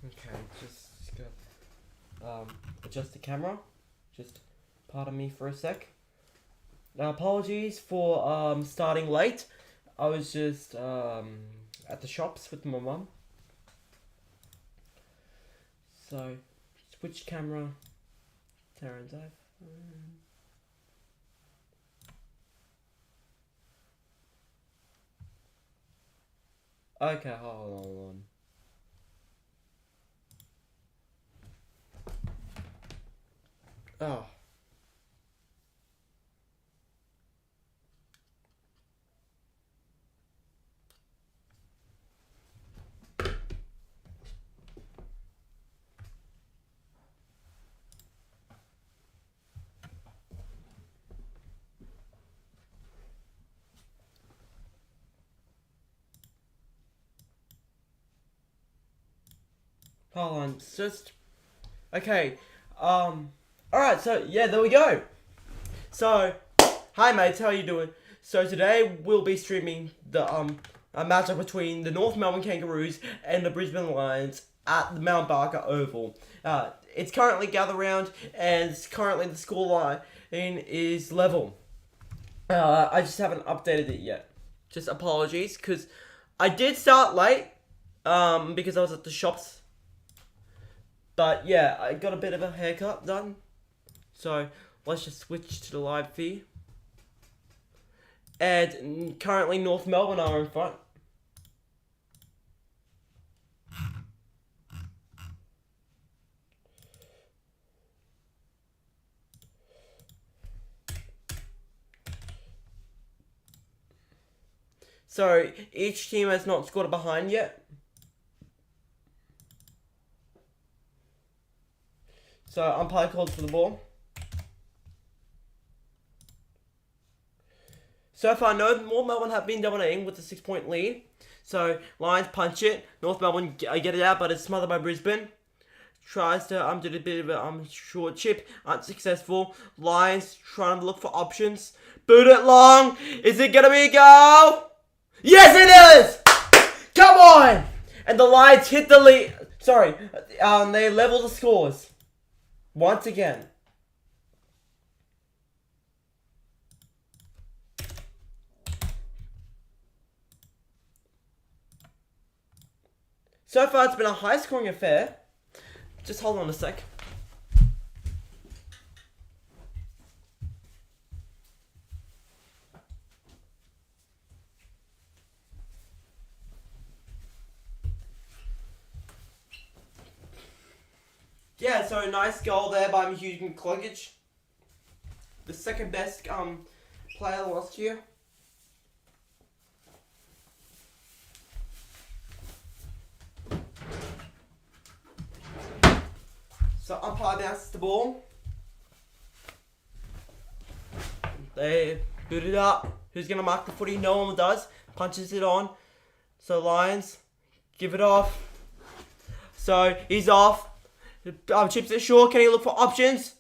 Okay, just gonna adjust the camera. Just pardon me for a sec. Now, apologies for starting late. I was just at the shops with my mum. So, switch camera. Taryn's iPhone. Okay, hold on. Oh. Hold on, it's just okay. Alright, so yeah, there we go. So, hi mates, how are you doing? So today we'll be streaming the a matchup between the North Melbourne Kangaroos and the Brisbane Lions at the Mount Barker Oval. It's currently gather round, and currently the scoreline is level. I just haven't updated it yet. Just apologies, because I did start late, because I was at the shops. But yeah, I got a bit of a haircut done. So let's just switch to the live feed. And currently North Melbourne are in front. So each team has not scored a behind yet. So umpire calls for the ball. So far, North Melbourne have been dominating with a 6-point lead. So Lions punch it. North Melbourne get it out, but it's smothered by Brisbane. Tries to do a bit of a short chip, unsuccessful. Lions trying to look for options. Boot it long. Is it gonna be a goal? Yes, it is. Come on! And the Lions hit the lead. Sorry, they level the scores once again. So far, it's been a high-scoring affair. Just hold on a sec. Yeah, so nice goal there by Hughes McCluggage. The second best player last year. So umpire bounces the ball. They boot it up. Who's gonna mark the footy? No one does. Punches it on. So Lions give it off. So he's off. Chips it short. Can he look for options?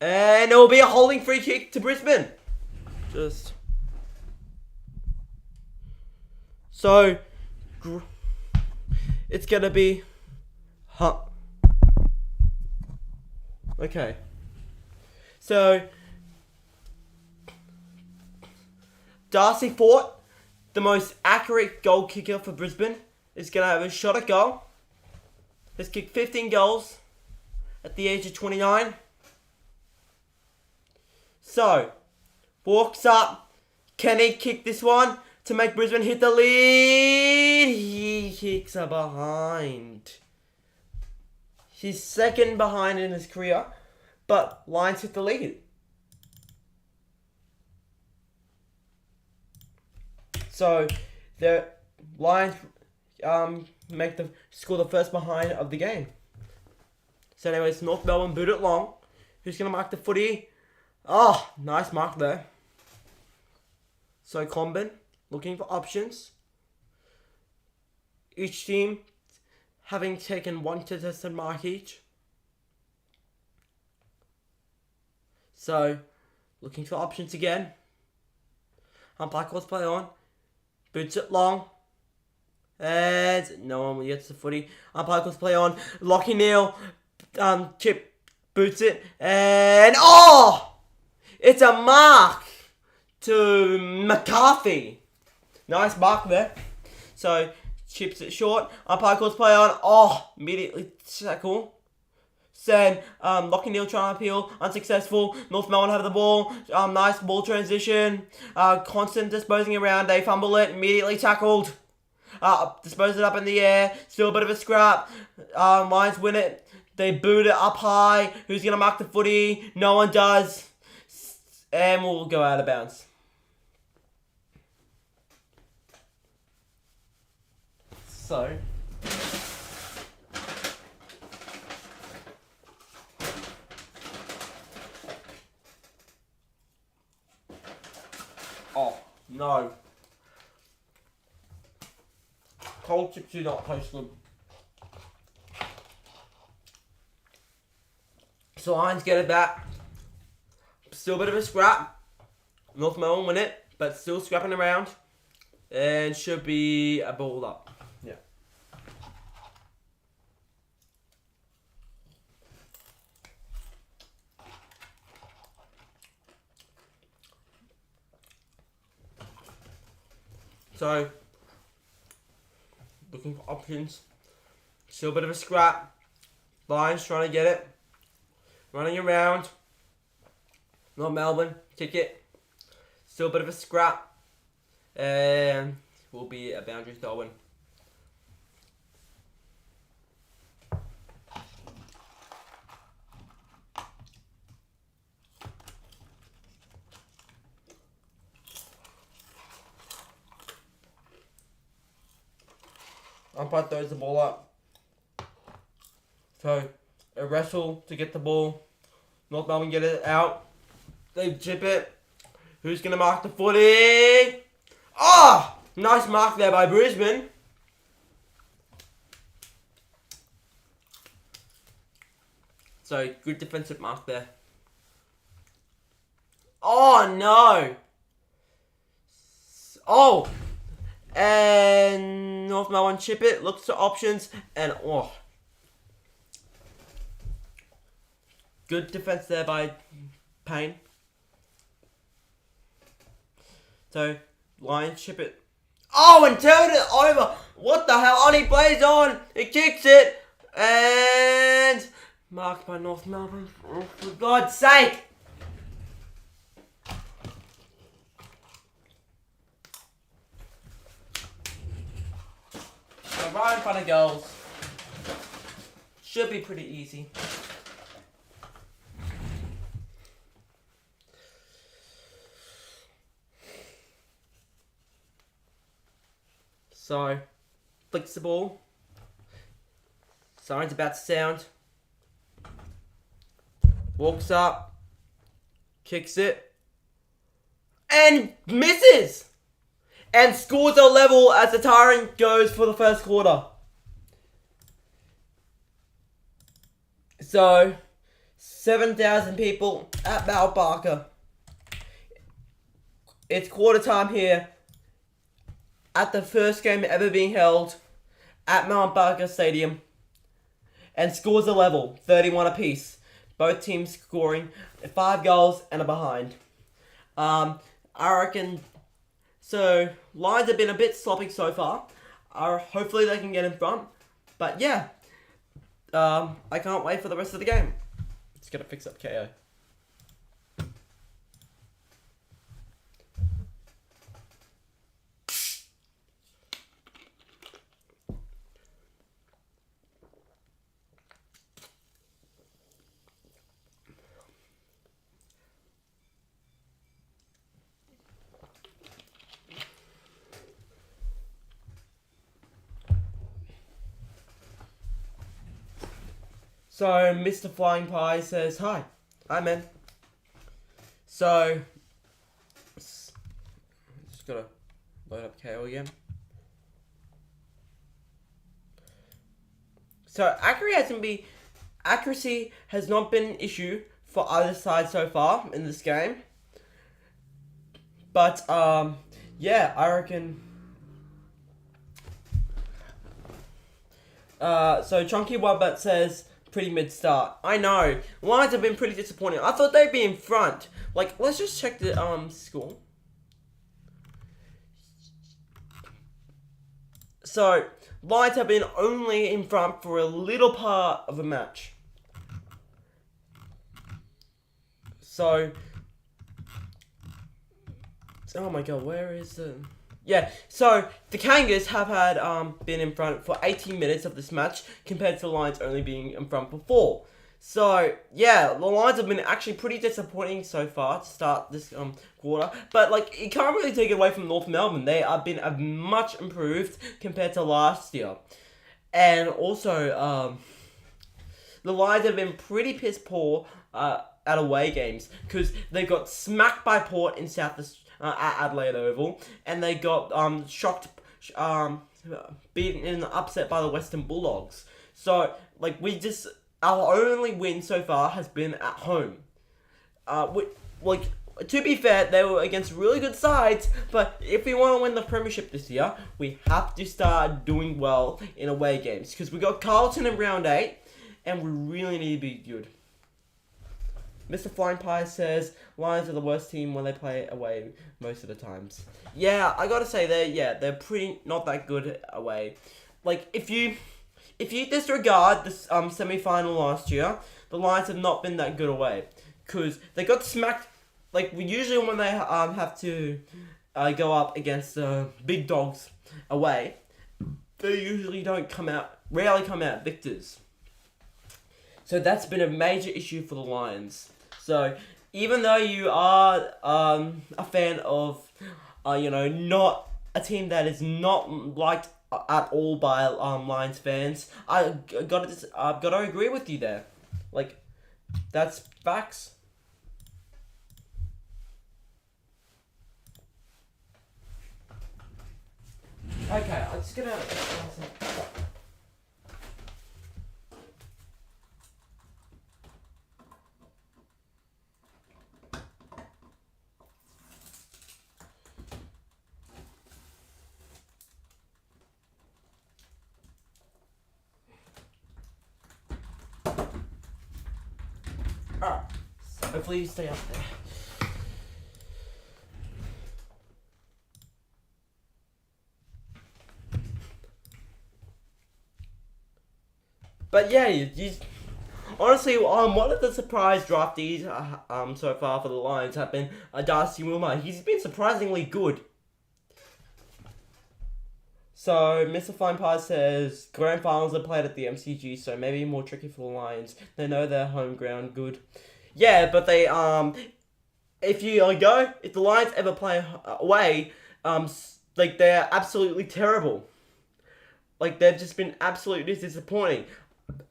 And it will be a holding free kick to Brisbane. So it's gonna be Okay. So Darcy Fort, the most accurate goal kicker for Brisbane, is gonna have a shot at goal. Has kicked 15 goals at the age of 29. So, walks up. Can he kick this one to make Brisbane hit the lead? He kicks a behind. He's second behind in his career, but Lions hit the lead. So, the Lions score the first behind of the game. So anyways, North Melbourne boot it long. Who's gonna mark the footy? Oh, nice mark there. So Combin looking for options. Each team having taken one contested mark each. So looking for options again. Umpire calls play on. Boots it long. And no one gets the footy. Umpire calls play on. Lockie Neal, Chip boots it. And it's a mark to McCarthy. Nice mark there. So, chips it short. Umpire calls play on. Immediately tackle. Then, Lockie Neal trying to appeal. Unsuccessful. North Melbourne have the ball. Nice ball transition. Constant disposing around. They fumble it. Immediately tackled. Dispose it up in the air. Still a bit of a scrap. Lions win it. They boot it up high. Who's going to mark the footy? No one does. And we'll go out of bounds. So, no. Cold chips do not taste good. So Lions get it back. Still a bit of a scrap. North Melbourne win it, but still scrapping around. And should be a ball up. Yeah. So, looking for options. Still a bit of a scrap. Lions trying to get it. Running around. Not Melbourne. Kick it. Still a bit of a scrap. And will be a boundary throw in. Umpire throws the ball up. So, a wrestle to get the ball. North Melbourne get it out. They chip it. Who's going to mark the footy? Nice mark there by Brisbane. So, good defensive mark there. No. And North Melbourne chip it, looks to options, and good defense there by Payne. So, Lions chip it. And turn it over. What the hell? He plays on. He kicks it. And marked by North Melbourne. For God's sake. So right in front of goals. Should be pretty easy. So, flicks the ball. Siren's about to sound. Walks up. Kicks it. And misses! And scores a level as the Tyrant goes for the first quarter. So, 7,000 people at Mount Barker. It's quarter time here. At the first game ever being held at Mount Barker Stadium. And scores a level, 31 apiece. Both teams scoring 5 goals and a behind. I reckon, so Lions have been a bit sloppy so far. Hopefully they can get in front. But yeah, I can't wait for the rest of the game. Just gotta fix up KO. So, Mr. Flying Pie says, hi. Hi, man. So, just gotta load up KO again. So, accuracy has not been an issue for either side so far in this game. But, yeah, I reckon So Chunky Wombat says pretty mid start. I know. Lions have been pretty disappointing. I thought they'd be in front. Like, let's just check the score. So Lions have been only in front for a little part of a match. So, oh my god, where is the... Yeah, so the Kangas have had been in front for 18 minutes of this match compared to the Lions only being in front before. So yeah, the Lions have been actually pretty disappointing so far to start this quarter. But like, you can't really take it away from North Melbourne. They have been much improved compared to last year, and also the Lions have been pretty piss poor at away games because they got smacked by Port in at Adelaide Oval, and they got beaten in an upset by the Western Bulldogs. So like, our only win so far has been at home. To be fair, they were against really good sides, but if we want to win the premiership this year, we have to start doing well in away games because we got Carlton in round 8, and we really need to be good. Mr. Flying Pie says Lions are the worst team when they play away most of the times. Yeah, I gotta say they're pretty not that good away. Like, if you disregard this semi-final last year, the Lions have not been that good away because they got smacked. Like, usually when they have to go up against big dogs away, they usually rarely come out victors. So that's been a major issue for the Lions. So even though you are a fan of, not a team that is not liked at all by Lions fans, I've got to agree with you there. Like, that's facts. Okay, I'm just gonna. Alright, hopefully you stay up there. But yeah, honestly, one of the surprise draftees so far for the Lions have been Darcy Wilmot. He's been surprisingly good. So Mr. Fine Pie says grand finals are played at the MCG, so maybe more tricky for the Lions. They know their home ground good. Yeah, but they if the Lions ever play away, like, they're absolutely terrible. Like, they've just been absolutely disappointing.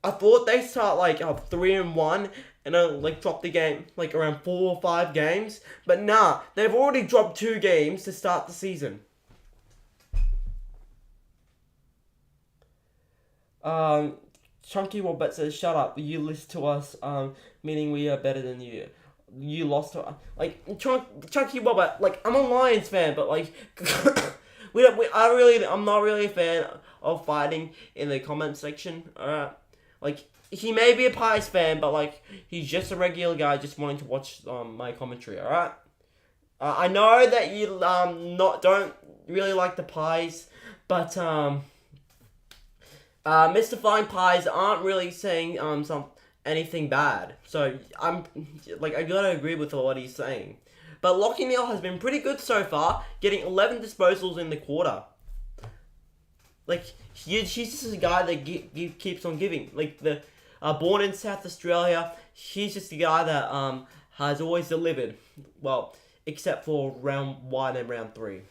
I thought they start like 3-1 and then like drop the game like around 4 or 5 games, but nah, they've already dropped 2 games to start the season. Chunky Wombat says, "Shut up! You list to us, meaning we are better than you. You lost to us." Like, Chunky Wombat. Like, I'm a Lions fan, but like, I'm not really a fan of fighting in the comment section. Alright, like, he may be a Pies fan, but like, he's just a regular guy just wanting to watch my commentary. Alright, I know that you don't really like the Pies, but Mr. Flying Pies aren't really saying anything bad. So I gotta agree with what he's saying. But Lockie Neal has been pretty good so far, getting 11 disposals in the quarter. Like, he's just a guy that keeps on giving. Like, born in South Australia, he's just a guy that has always delivered. Well, except for round 1 and round 3.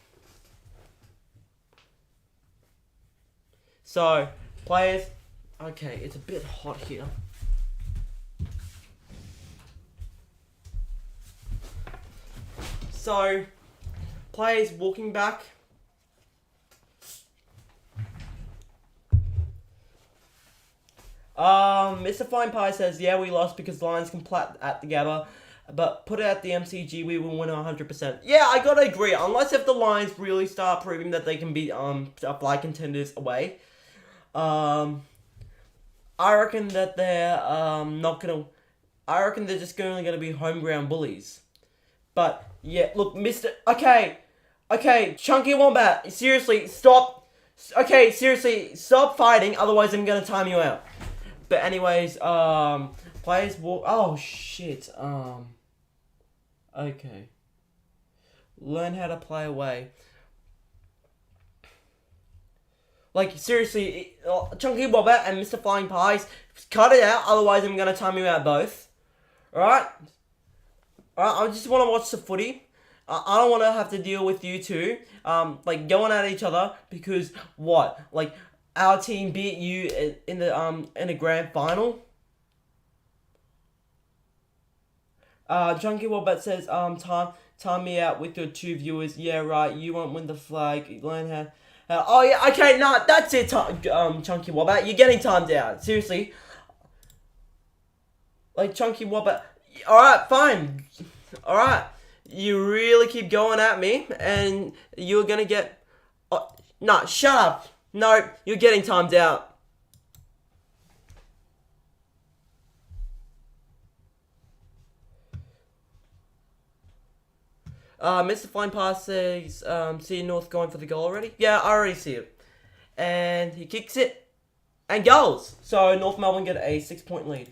So, players, okay, it's a bit hot here. So, players walking back. Mr. Fine Pie says, yeah, we lost because Lions can plat at the Gabba, but put it at the MCG, we will win 100%. Yeah, I gotta agree, unless if the Lions really start proving that they can be fly contenders away. I reckon that they're not gonna. I reckon they're just only gonna be home ground bullies. But yeah, look, Mister. Okay, Chunky Wombat. Seriously, stop. Okay, seriously, stop fighting. Otherwise, I'm gonna time you out. But anyways, players walk. Oh shit. Okay. Learn how to play away. Like, seriously, Chunky Wombat and Mr. Flying Pies, cut it out, otherwise I'm gonna time you out both. Alright? Alright, I just wanna watch the footy. I don't wanna have to deal with you two, like, going at each other, because, what? Like, our team beat you in the grand final? Chunky Wombat says, time me out with your two viewers. Yeah, right, you won't win the flag. Learn how... oh yeah, okay, nah, that's it, Chunky Wombat. You're getting timed out. Seriously. Like, Chunky Wombat. Alright, fine. Alright. You really keep going at me, and you're gonna get... nah, shut up. No, you're getting timed out. Mr. Flying Pass says, see North going for the goal already? Yeah, I already see it. And he kicks it. And goals! So North Melbourne get a 6-point lead.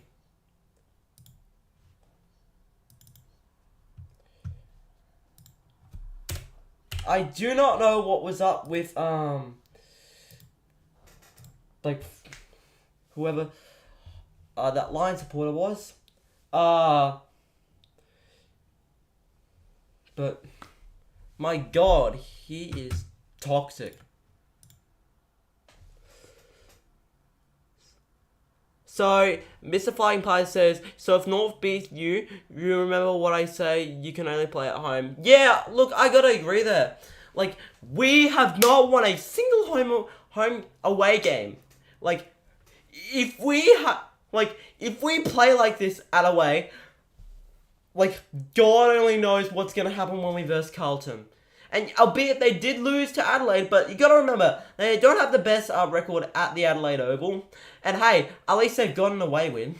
I do not know what was up with, like, whoever, that Lion supporter was. But, my god, he is toxic. So, Mr. Flying Pie says, so if North beats you, you remember what I say, you can only play at home. Yeah, look, I gotta agree there. Like, we have not won a single home away game. Like, if we play like this at away, like, God only knows what's gonna happen when we verse Carlton. And albeit they did lose to Adelaide, but you gotta remember, they don't have the best record at the Adelaide Oval. And hey, at least they've got an away win.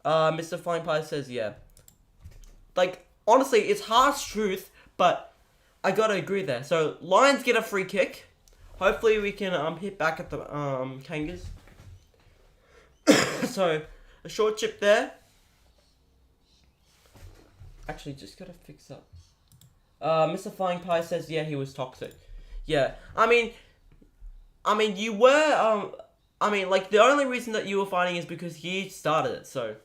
Mr. Flying Pie says, yeah. Like, honestly, it's harsh truth, but I gotta agree there. So, Lions get a free kick. Hopefully we can hit back at the Kangas. So, a short chip there. Actually, just gotta fix up. Mr. Flying Pie says, yeah, he was toxic. Yeah, I mean, you were, like, the only reason that you were fighting is because he started it, so,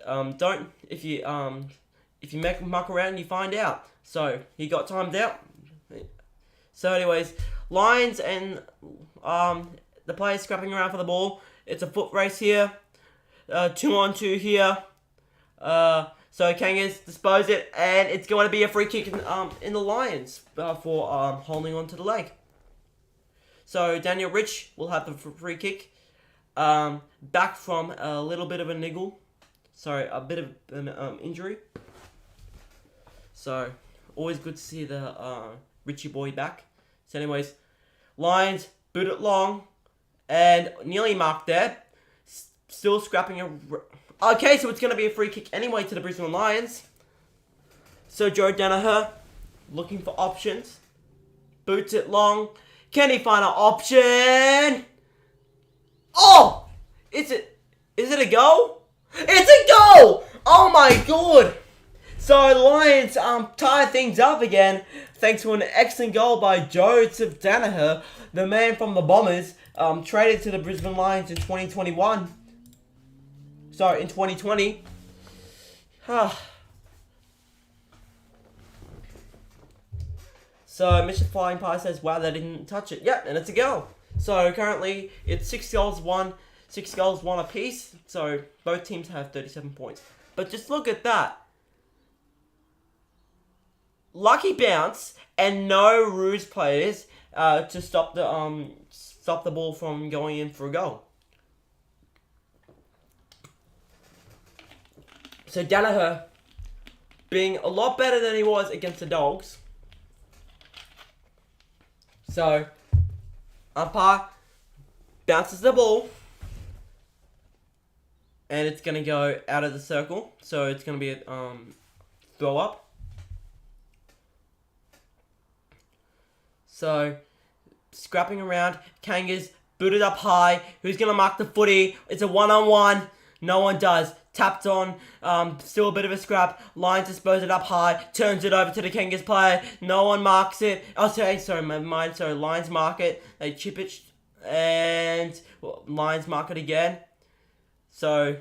don't, if you muck around, you find out. So, he got timed out. So, anyways, Lions and, the players scrapping around for the ball. It's a foot race here. 2-on-2 here. So Kangas dispose it, and it's going to be a free kick in the Lions for holding on to the leg. So Daniel Rich will have the free kick. Back from a little bit of a niggle. Sorry, a bit of an injury. So, always good to see the Richie boy back. So anyways, Lions boot it long, and nearly marked there. Still scrapping a... Okay, so it's going to be a free kick anyway to the Brisbane Lions. So Joe Danaher, looking for options. Boots it long. Can he find an option? Oh! Is it a goal? It's a goal! Oh my god! So Lions tie things up again thanks to an excellent goal by Joseph Danaher, the man from the Bombers, traded to the Brisbane Lions in 2021. Sorry, in 2020. So, Mr. Flying Pie says, wow, they didn't touch it. Yep, and it's a goal. So, currently, it's 6 goals, 1 apiece. So, both teams have 37 points. But just look at that. Lucky bounce and no ruse players to stop the ball from going in for a goal. So Danaher being a lot better than he was against the Dogs. So, umpire bounces the ball. And it's going to go out of the circle. So, it's going to be a throw up. So, scrapping around. Kangas booted up high. Who's going to mark the footy? It's a one-on-one. No one does. Tapped on. Still a bit of a scrap. Lions dispose it up high. Turns it over to the Kangas player. No one marks it. Sorry, my mind. So, Lions mark it. They chip it. And Lions mark it again. So,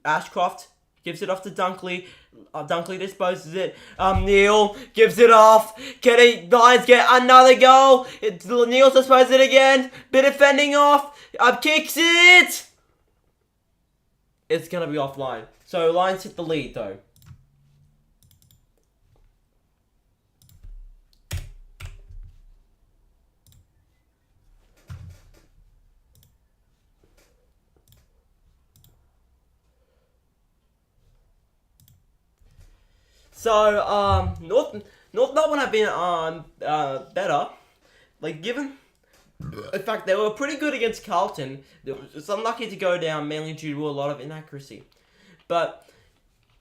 Ashcroft gives it off to Dunkley. Dunkley disposes it. Neil gives it off. Lions get another goal. Neil disposes it again. Bit of fending off. Kicks it. It's going to be offline. So, Lions hit the lead, though. So, North Melbourne have been better. Like, given, in fact, they were pretty good against Carlton. It's unlucky to go down mainly due to a lot of inaccuracy. But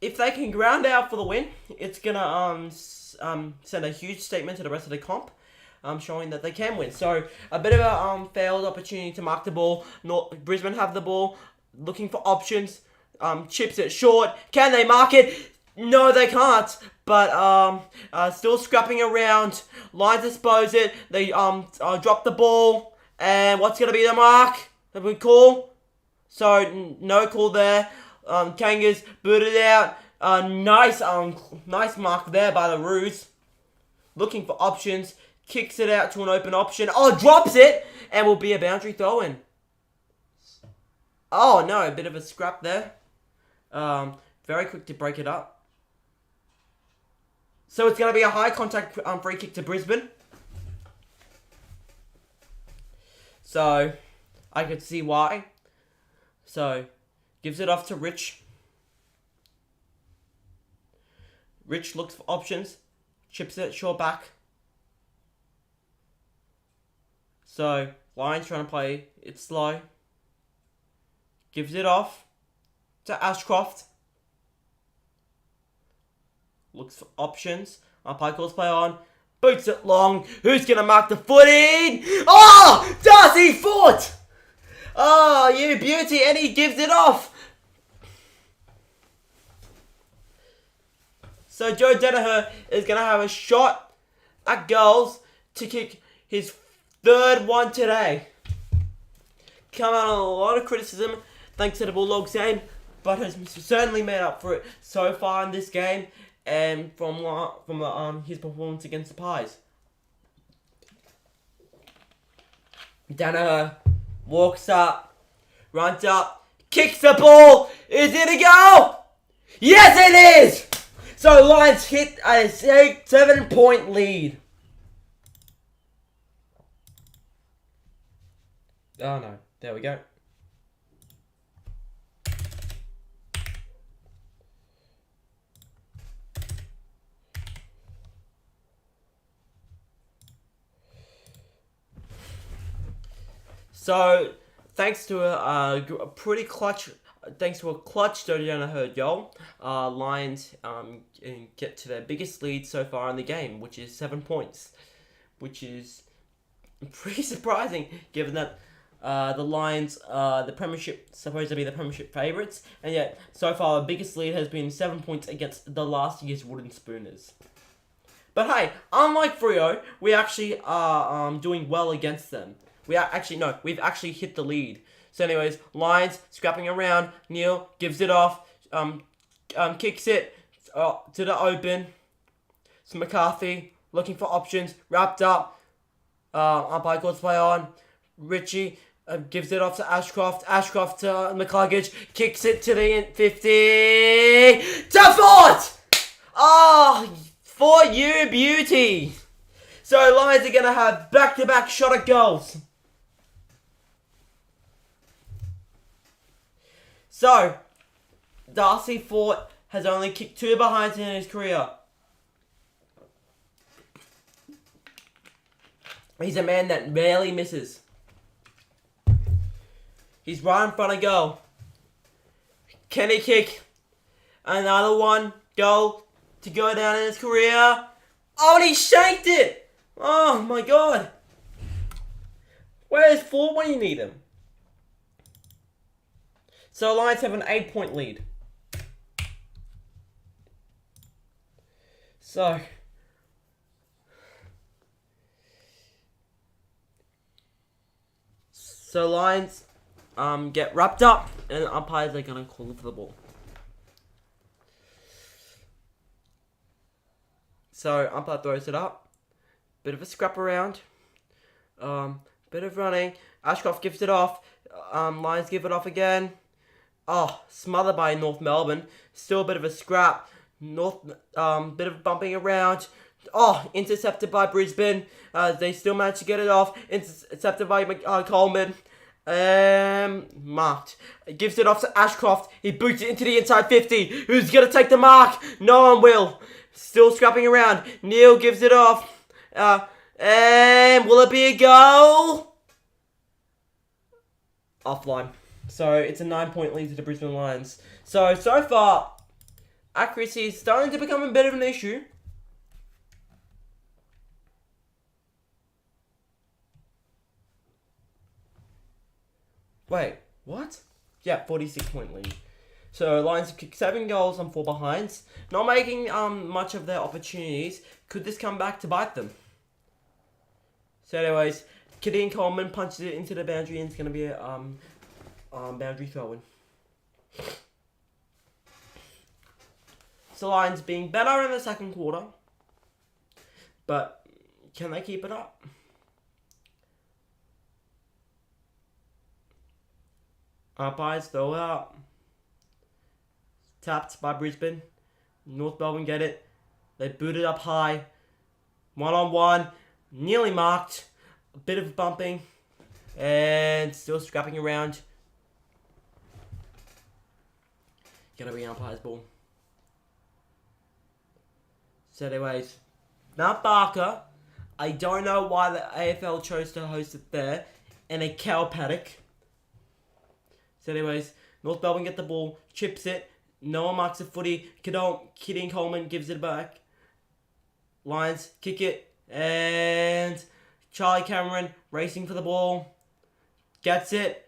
if they can ground out for the win, it's gonna send a huge statement to the rest of the comp, showing that they can win. So a bit of a failed opportunity to mark the ball. Brisbane have the ball, looking for options. Chips it short. Can they mark it? No, they can't. But still scrapping around. Lions dispose it. They drop the ball. And what's gonna be the mark that we call? So no call there. Kangas booted out. Nice mark there by the Roos. Looking for options. Kicks it out to an open option. Oh, drops it, and will be a boundary throw in. Oh no, a bit of a scrap there. Very quick to break it up. So it's going to be a high contact free kick to Brisbane. So I could see why. So gives it off to Rich. Rich looks for options. Chips it short back. So Lions trying to play it slow. Gives it off to Ashcroft. Looks for options. Umpire calls play on. Boots it long. Who's going to mark the footing? Oh! Darcy Fort! Oh, you beauty. And he gives it off. So Joe Danaher is going to have a shot at goals to kick his third one today. Come out on a lot of criticism thanks to the Bulldogs game, but has certainly made up for it so far in this game. And from his performance against the Pies. Danaher walks up, runs up, kicks the ball. Is it a goal? Yes, it is! So Lions hit a 7-point lead. Oh no, there we go. So, thanks to a clutch Jody Danaher goal, Lions get to their biggest lead so far in the game, which is 7 points, which is pretty surprising given that the Lions are supposed to be the premiership favourites, and yet so far the biggest lead has been 7 points against the last year's Wooden Spooners. But hey, unlike Freo, we actually are doing well against them. We've actually hit the lead. So anyways, Lions scrapping around. Neil gives it off. Kicks it to the open. It's McCarthy looking for options. Wrapped up. Umpire calls play on. Richie gives it off to Ashcroft. Ashcroft to McCluggage. Kicks it to the 50. To Fort! Oh, for you beauty. So Lions are going to have back-to-back shot at goals. So, Darcy Fort has only kicked 2 behinds in his career. He's a man that rarely misses. He's right in front of goal. Can he kick another one goal to go down in his career? Oh, and he shanked it! Oh my god. Where's Ford when you need him? So Lions have an 8-point lead. So Lions get wrapped up and umpires are gonna call for the ball. So umpire throws it up. Bit of a scrap around. Bit of running. Ashcroft gives it off. Lions give it off again. Oh, smothered by North Melbourne. Still a bit of a scrap. Bit of bumping around. Oh, intercepted by Brisbane. They still manage to get it off. Intercepted by Coleman. Marked. Gives it off to Ashcroft. He boots it into the inside 50. Who's going to take the mark? No one will. Still scrapping around. Neil gives it off. And will it be a goal? Offline. So it's a 9-point lead to the Brisbane Lions. So far, accuracy is starting to become a bit of an issue. Wait, what? Yeah, 46-point lead. So Lions kick 7 goals on 4 behinds. Not making much of their opportunities. Could this come back to bite them? So anyways, Gideon Coleman punches it into the boundary and it's going to be a boundary throw-in. So Lions being better in the second quarter. But can they keep it up? Umpires throw it up. Tapped by Brisbane. North Melbourne get it. They boot it up high. 1-on-1. Nearly marked. A bit of bumping. And still scrapping around. Gonna be umpire's ball. So anyways, Mount Barker. I don't know why the AFL chose to host it there. In a cow paddock. So anyways, North Melbourne get the ball. Chips it. No one marks the footy. Gideon Coleman gives it back. Lions kick it. And Charlie Cameron racing for the ball. Gets it.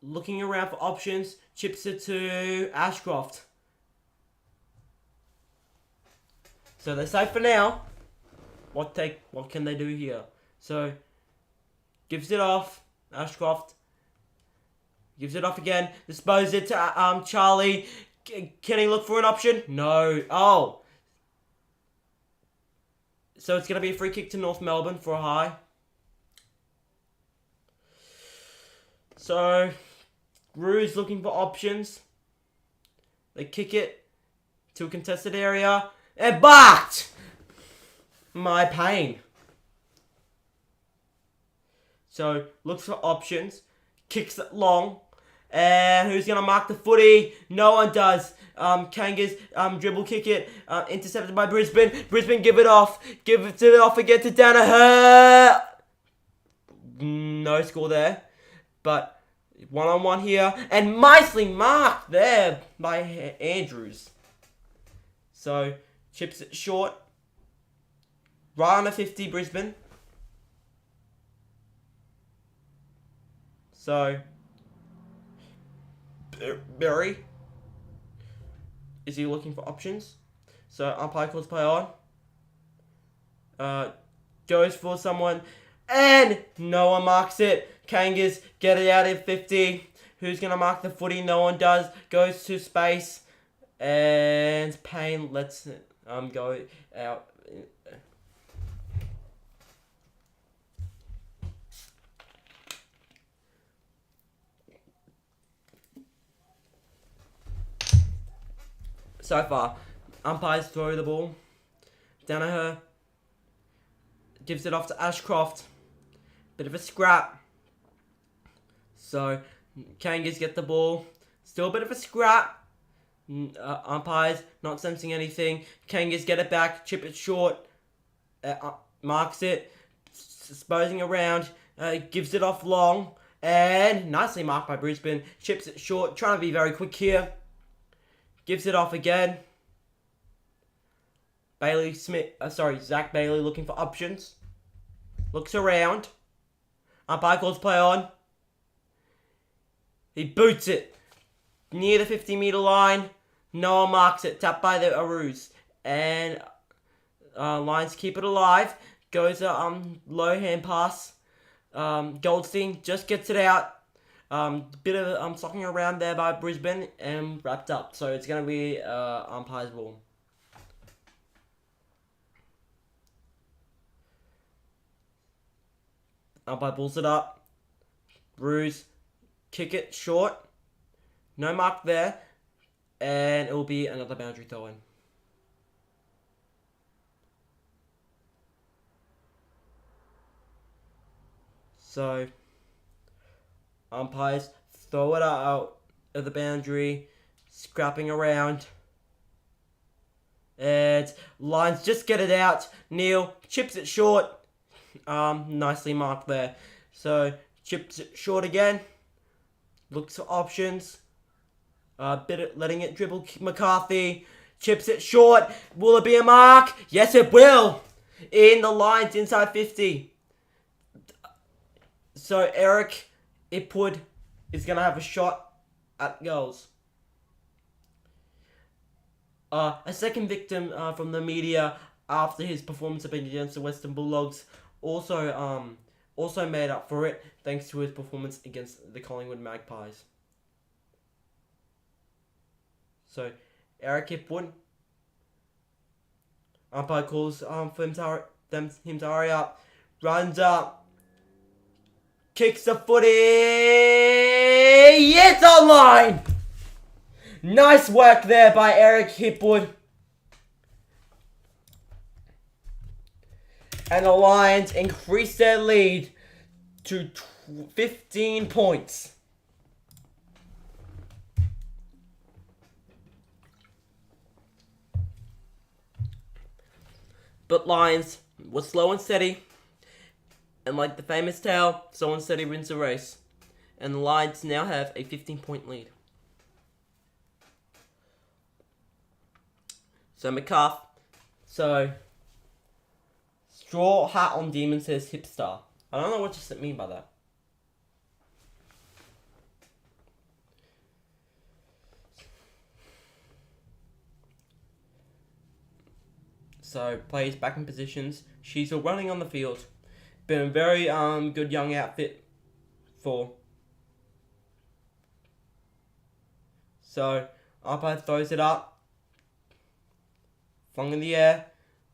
Looking around for options. Chips it to Ashcroft. So they're safe for now. What can they do here? So gives it off. Ashcroft gives it off again. Dispose it to Charlie. Can he look for an option? No. Oh. So it's going to be a free kick to North Melbourne for a high. So Rue's looking for options. They kick it to a contested area. And barked! My pain. So looks for options. Kicks it long. And who's going to mark the footy? No one does. Kangas dribble kick it. Intercepted by Brisbane. Brisbane give it off. Give it off again to Danaher. No score there. But 1-on-1 here. And nicely marked there by Andrews. So chips it short. Right on the 50 Brisbane. So Berry. Is he looking for options? So umpire calls play on. Goes for someone. And no one marks it. Kangas get it out in 50. Who's going to mark the footy? No one does. Goes to space. And Payne lets it go out. So far, umpires throw the ball. Danaher gives it off to Ashcroft. Bit of a scrap. So, Kangas get the ball. Still a bit of a scrap. Umpires not sensing anything. Kangas get it back. Chip it short. Marks it. Sposing around, gives it off long, and nicely marked by Brisbane. Chips it short, trying to be very quick here. Gives it off again. Zach Bailey looking for options. Looks around. Umpire calls play on. He boots it near the 50-meter line. No one marks it. Tapped by the Aroos. And Lions keep it alive. Goes a low hand pass. Goldstein just gets it out. Bit of sucking around there by Brisbane and wrapped up. So it's going to be umpire's ball. Umpire pulls it up. Bruce kick it short. No mark there. And it will be another boundary throw in. So, umpires throw it out of the boundary, scrapping around. And Lions just get it out. Neil chips it short. Nicely marked there. So, chips it short again. Looks for options. Letting it dribble. McCarthy chips it short. Will it be a mark? Yes, it will. In the Lions inside 50. So Eric Ipwood is going to have a shot at goals. A second victim from the media after his performance against the Western Bulldogs also made up for it thanks to his performance against the Collingwood Magpies. So Eric Ipwood, umpire calls for him to hurry up, runs up. Kicks the footy. It's online. Nice work there by Eric Hipwood. And the Lions increase their lead to 15 points. But Lions were slow and steady. And like the famous tale, slow and steady wins the race. And the Lions now have a 15-point lead. So McCarthy. So, straw hat on Demon says hipster. I don't know what you mean by that. So, players back in positions. She's still running on the field. Been a very good young outfit for. So, umpire throws it up. Flung in the air.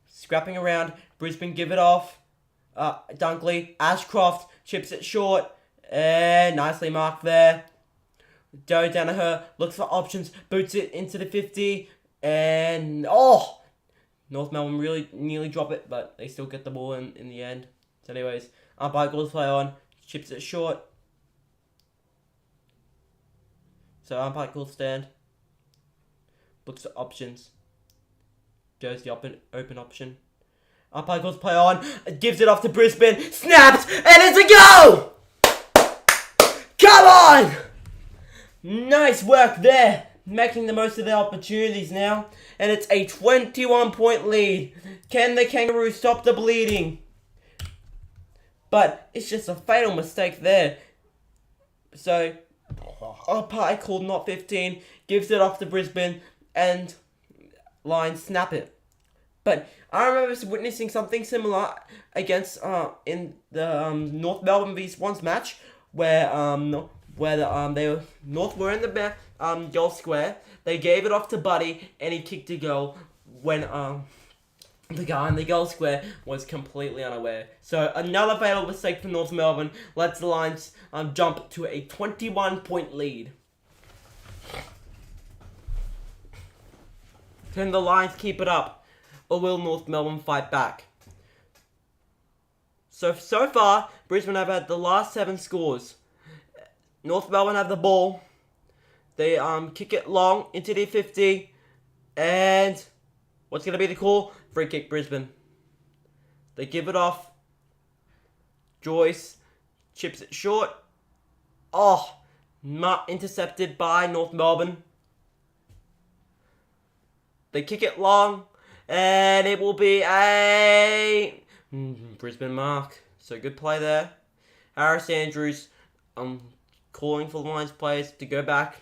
Scrapping around. Brisbane give it off. Dunkley. Ashcroft chips it short. And nicely marked there. Joe Danaher looks for options. Boots it into the 50. And, North Melbourne really nearly drop it, but they still get the ball in the end. So anyways, umpire calls play on, chips it short. So umpire calls stand. Looks at options. Goes the open option. Umpire calls play on, gives it off to Brisbane, snaps, and it's a goal! Come on! Nice work there. Making the most of their opportunities now. And it's a 21-point lead. Can the Kangaroos stop the bleeding? But it's just a fatal mistake there. So, umpire called not 15, gives it off to Brisbane, and Lions snap it. But I remember witnessing something similar against in the North Melbourne v Swans match, where North were in the goal square. They gave it off to Buddy, and he kicked a goal when the guy in the goal square was completely unaware. So another fatal mistake for North Melbourne lets the Lions jump to a 21-point lead. Can the Lions keep it up, or will North Melbourne fight back? So far, Brisbane have had the last 7 scores. North Melbourne have the ball. They kick it long into the 50, and what's going to be the call? Free kick, Brisbane. They give it off. Joyce chips it short. Oh, not intercepted by North Melbourne. They kick it long, and it will be a Brisbane mark. So good play there. Harris Andrews calling for the Lions players to go back.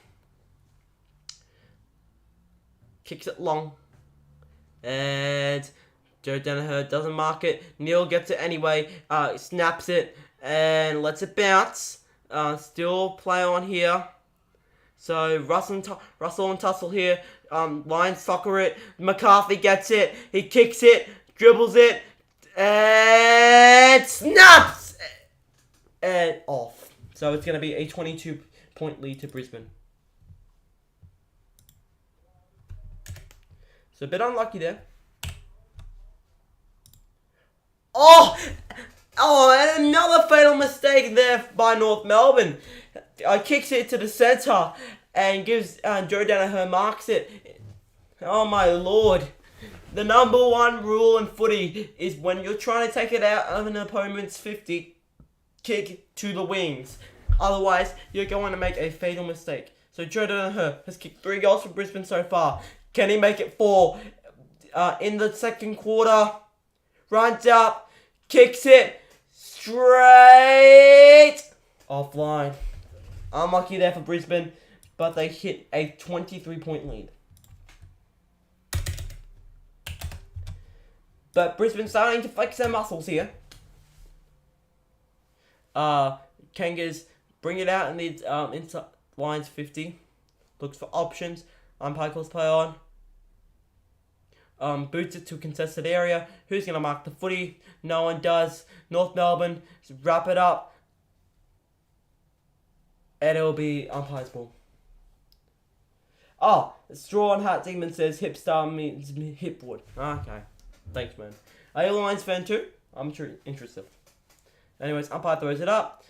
Kicks it long. And Joe Danaher doesn't mark it. Neil gets it anyway. Snaps it and lets it bounce. Still play on here. So Russell and Tussle here. Lions soccer it. McCarthy gets it. He kicks it. Dribbles it. And snaps! And off. So it's going to be a 22-point lead to Brisbane. So a bit unlucky there. Oh, and another fatal mistake there by North Melbourne. Kicks it to the centre and gives Joe Danaher marks it. Oh my lord. The number one rule in footy is when you're trying to take it out of an opponent's 50, kick to the wings. Otherwise, you're going to make a fatal mistake. So Joe Danaher has kicked 3 goals for Brisbane so far. Can he make it 4? In the second quarter, runs up, kicks it straight offline. Unlucky there for Brisbane, but they hit a 23-point lead. But Brisbane's starting to flex their muscles here. Kangas bring it out in the inside lines 50. Looks for options. Umpire calls play on. Boots it to a contested area. Who's going to mark the footy? No one does. North Melbourne wrap it up. And it will be umpire's ball. Oh, Straw and Hat Demon says hipstar means hipwood. Okay. Thanks, man. Are you a Lions fan too? I'm interested. Anyways, umpire throws it up.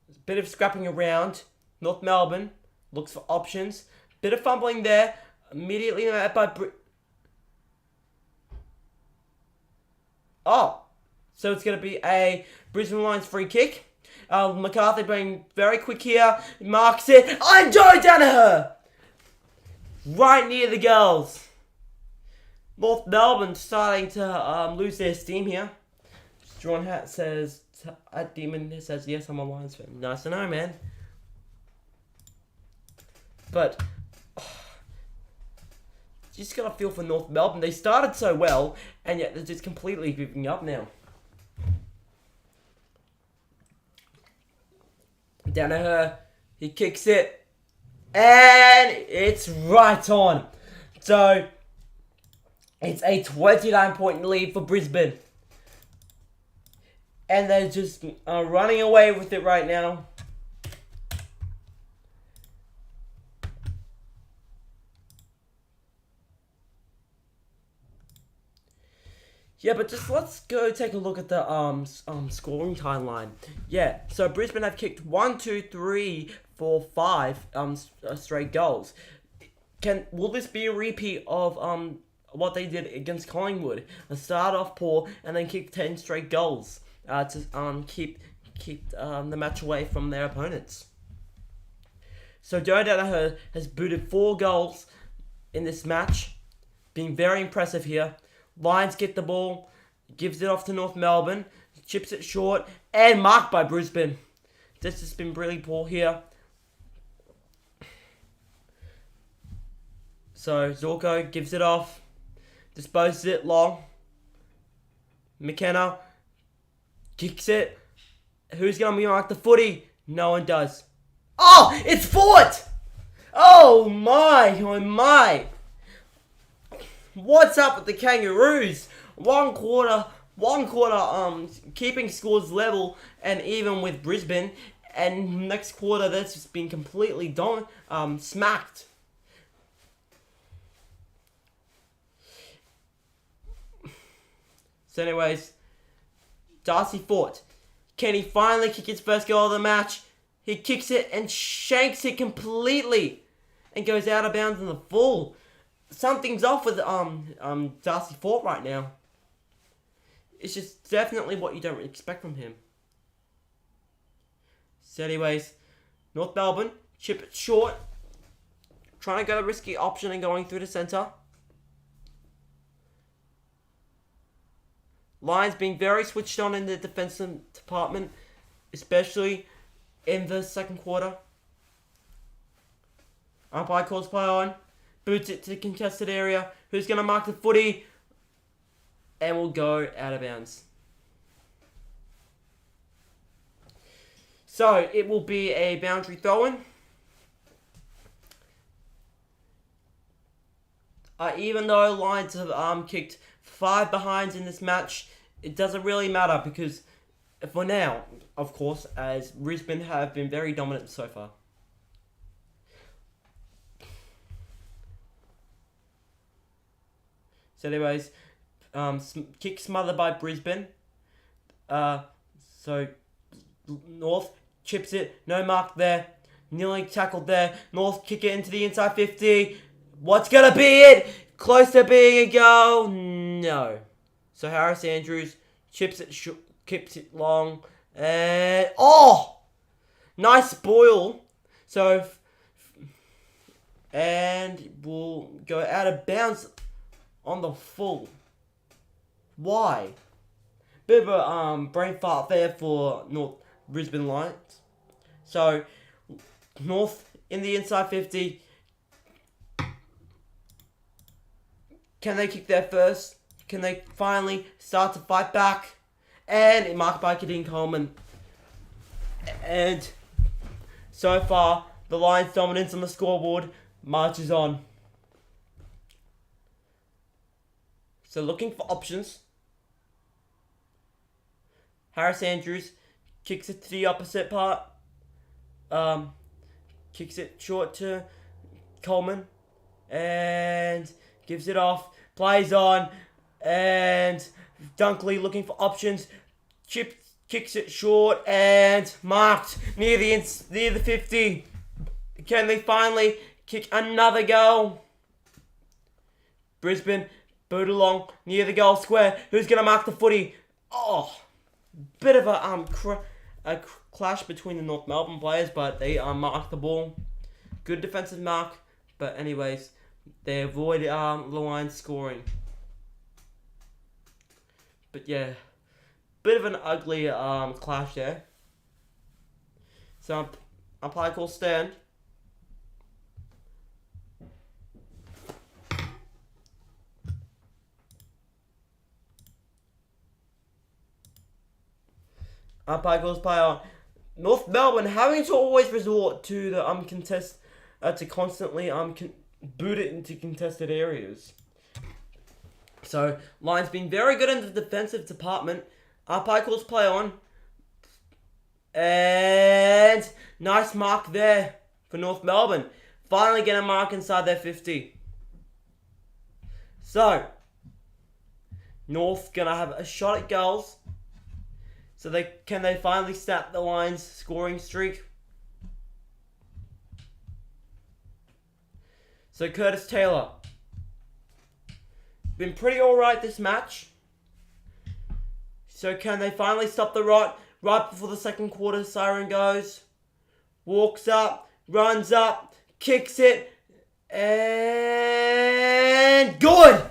There's a bit of scrapping around. North Melbourne looks for options. Bit of fumbling there. Immediately met by so it's going to be a Brisbane Lions free kick. McCarthy being very quick here. Marks it. And Joe Danaher! Right near the goals. North Melbourne starting to lose their steam here. Strawn Hat says, Demon says, yes, I'm a Lions fan. Nice to know, man. But, you just gotta feel for North Melbourne. They started so well, and yet they're just completely giving up now. Danaher, he kicks it, and it's right on. So, it's a 29-point lead for Brisbane. And they're just running away with it right now. Yeah, but just let's go take a look at the scoring timeline. Yeah, so Brisbane have kicked 1, 2, 3, 4, 5 straight goals. Will this be a repeat of what they did against Collingwood? They start off poor and then kick 10 straight goals to keep the match away from their opponents. So Joe Danaher has booted 4 goals in this match, being very impressive here. Lions get the ball, gives it off to North Melbourne, chips it short, and marked by Brisbane. This has been really poor here. So Zorko gives it off, disposes it long. McKenna kicks it. Who's going to be marked the footy? No one does. Oh, it's Fort! Oh my. What's up with the Kangaroos? One quarter, keeping scores level, and even with Brisbane, and next quarter that's just been completely smacked. So anyways, Darcy Fort, can he finally kick his first goal of the match? He kicks it and shanks it completely, and goes out of bounds in the full. Something's off with Darcy Fort right now. It's just definitely what you don't expect from him. So anyways, North Melbourne, chip it short. Trying to go the risky option and going through the centre. Lions being very switched on in the defensive department, especially in the second quarter. Umpire calls play on. Boots it to the contested area. Who's going to mark the footy? And will go out of bounds. So, it will be a boundary throw-in. Even though Lions have kicked 5 behinds in this match, it doesn't really matter because, for now, of course, as Brisbane have been very dominant so far. So anyways, kick smothered by Brisbane. So North chips it, no mark there. Nearly tackled there. North kick it into the inside 50. What's gonna be it? Close to being a goal. No. So Harris Andrews chips it, keeps it long, and nice spoil. So and will go out of bounds on the full. Why? Bit of a brain fart there for North Brisbane Lions. So North in the inside 50. Can they kick there first? Can they finally start to fight back? And marked by Kadeem Coleman. And so far, the Lions' dominance on the scoreboard marches on. So looking for options. Harris Andrews kicks it to the opposite part. Kicks it short to Coleman. And gives it off. Plays on. And Dunkley looking for options. Kicks it short and marked near the 50. Can they finally kick another goal? Brisbane boot along near the goal square. Who's gonna mark the footy? Bit of a clash between the North Melbourne players, but they mark the ball. Good defensive mark, but anyways, they avoid the Lions scoring. But yeah, bit of an ugly clash there. So umpire call stand. Umpire calls play on. North Melbourne having to always resort to the to constantly boot it into contested areas. So Lions being very good in the defensive department. Umpire calls play on. And nice mark there for North Melbourne. Finally get a mark inside their 50. So North gonna have a shot at goals. So can they finally snap the Lions' scoring streak? So Curtis Taylor. Been pretty alright this match. So can they finally stop the rot right before the second quarter siren goes? Walks up, runs up, kicks it, and good!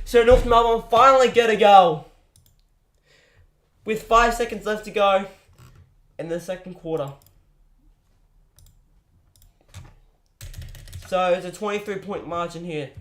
So North Melbourne finally get a goal. With 5 seconds left to go in the second quarter. So it's a 23-point margin here.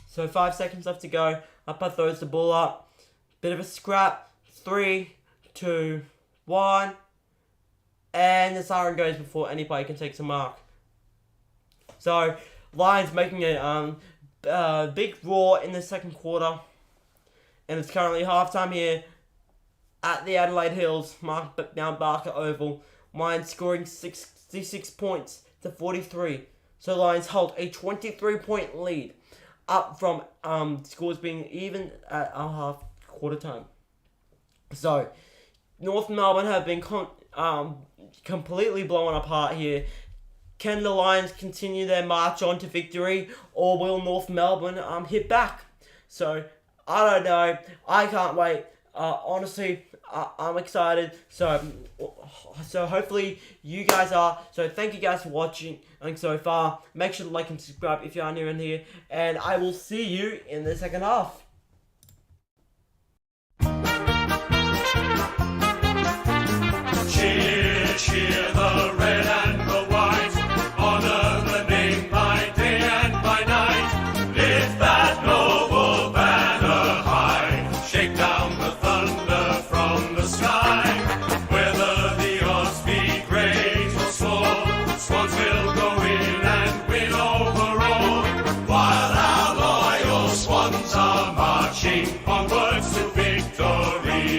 So 5 seconds left to go. Umpire throws the ball up. Bit of a scrap. 3, 2, 1. And the siren goes before anybody can take some mark. So Lions making a big roar in the second quarter. And it's currently halftime here at the Adelaide Hills Mount Barker Oval. Lions scoring 66 points to 43. So Lions hold a 23-point lead, up from scores being even at half quarter time. So North Melbourne have been completely blown apart here. Can the Lions continue their march on to victory, or will North Melbourne hit back? So I don't know. I can't wait. Honestly, I'm excited. So hopefully you guys are. So thank you guys for watching so far. Make sure to like and subscribe if you are new in here, and I will see you in the second half. Cheer, cheer the red and the white, honor the name by day and by night. Lift that noble banner high, shake down the thunder from the sky. Whether the odds be great or small, Swans will go in and win overall. While our loyal Swans are marching onwards to victory.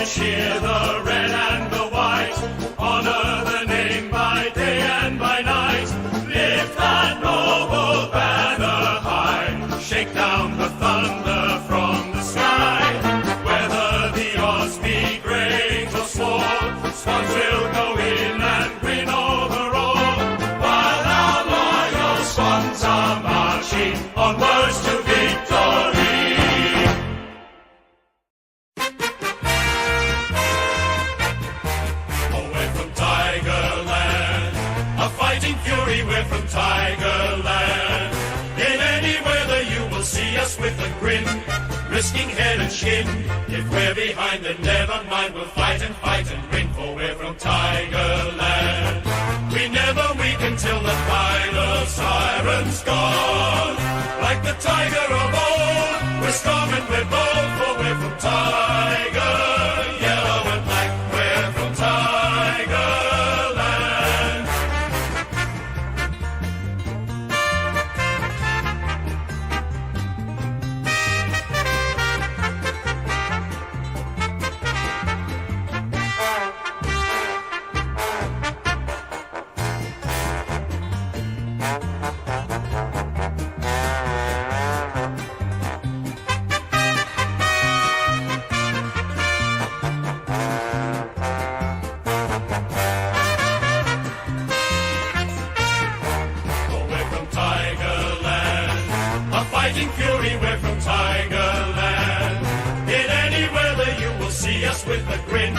Cheer the red and the white, honor the name by day and by night. Lift that noble banner high, shake down the thunder from the sky. Whether the odds be great or small, Swans will go in and win overall. While our loyal Swans are marching onwards to victory. Fury, we're from Tigerland. In any weather you will see us with a grin, risking head and shin. If we're behind, then never mind, we'll fight and win, for we're from Tigerland. We never weaken till the final siren's gone. Like the tiger of old, we're strong and we're bold, for we're from Tiger. Yellow and black, we're from Tigerland. Fighting fury, we're from Tigerland. In any weather you will see us with a grin,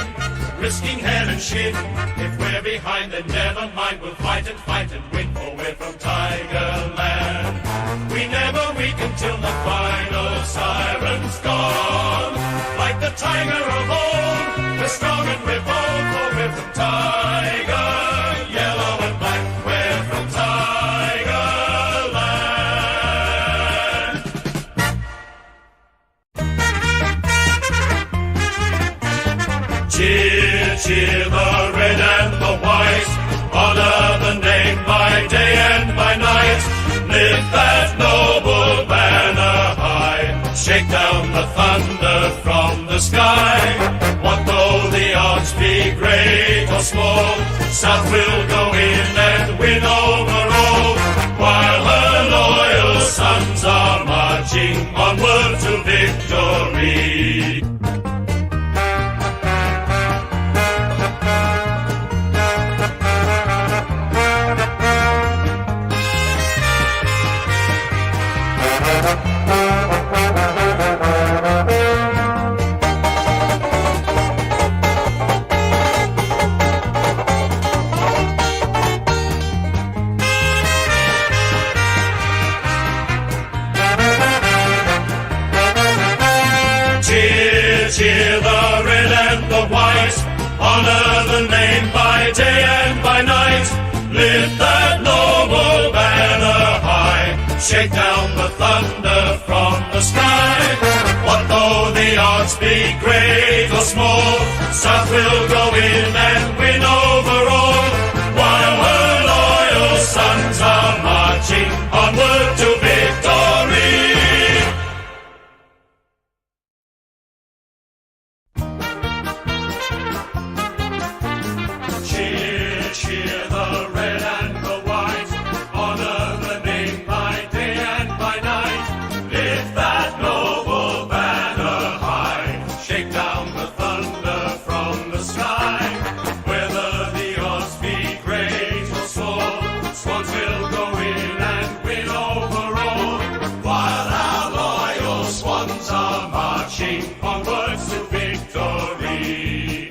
risking head and shin. If we're behind, then never mind, we'll fight and win, for we're from Tigerland. We never weaken till the final siren's gone. Like the tiger of old, we're strong and we're bold, for we're from Tiger. Yellow and black, we're from Tigerland. Cheer, cheer the red and the white, honor the name by day and by night. Lift that noble banner high, shake down the thunder from the sky. What though the odds be great or small, South will go in and win overall. While her loyal sons are marching onward to victory. Cheer, cheer the red Honor the name by day and by night. Lift that noble banner high. Shake down the thunder from the sky. What though the odds be great or small, South will go in and win overall. While her loyal sons are marching onward to victory. Cheer, cheer the red and the white. Honor the name by day and by night. Lift that noble banner high. Shake down the thunder from the sky. Whether the odds be great or small, Swans will go in and win overall. While our loyal Swans are marching onwards to victory.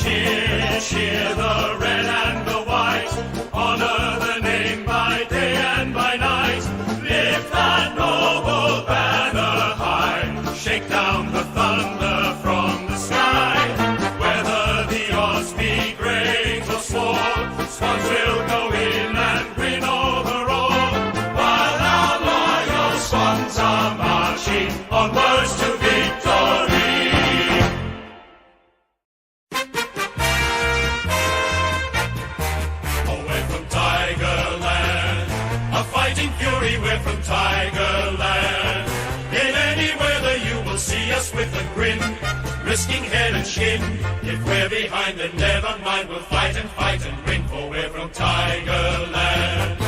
Cheer, cheer the red and the white. Honor the name by day and by night. Lift that noble banner high. Shake down the thunder from the sky. Whether the odds be great or small, Swans will go in and win overall. While our loyal Swans are marching onwards to victory. Away from Tigerland, a fighting fury, we're from Tigerland. In any weather you will see us with a grin, risking head and shin. If we're behind then never mind, we'll fight and win, for we're from Tigerland.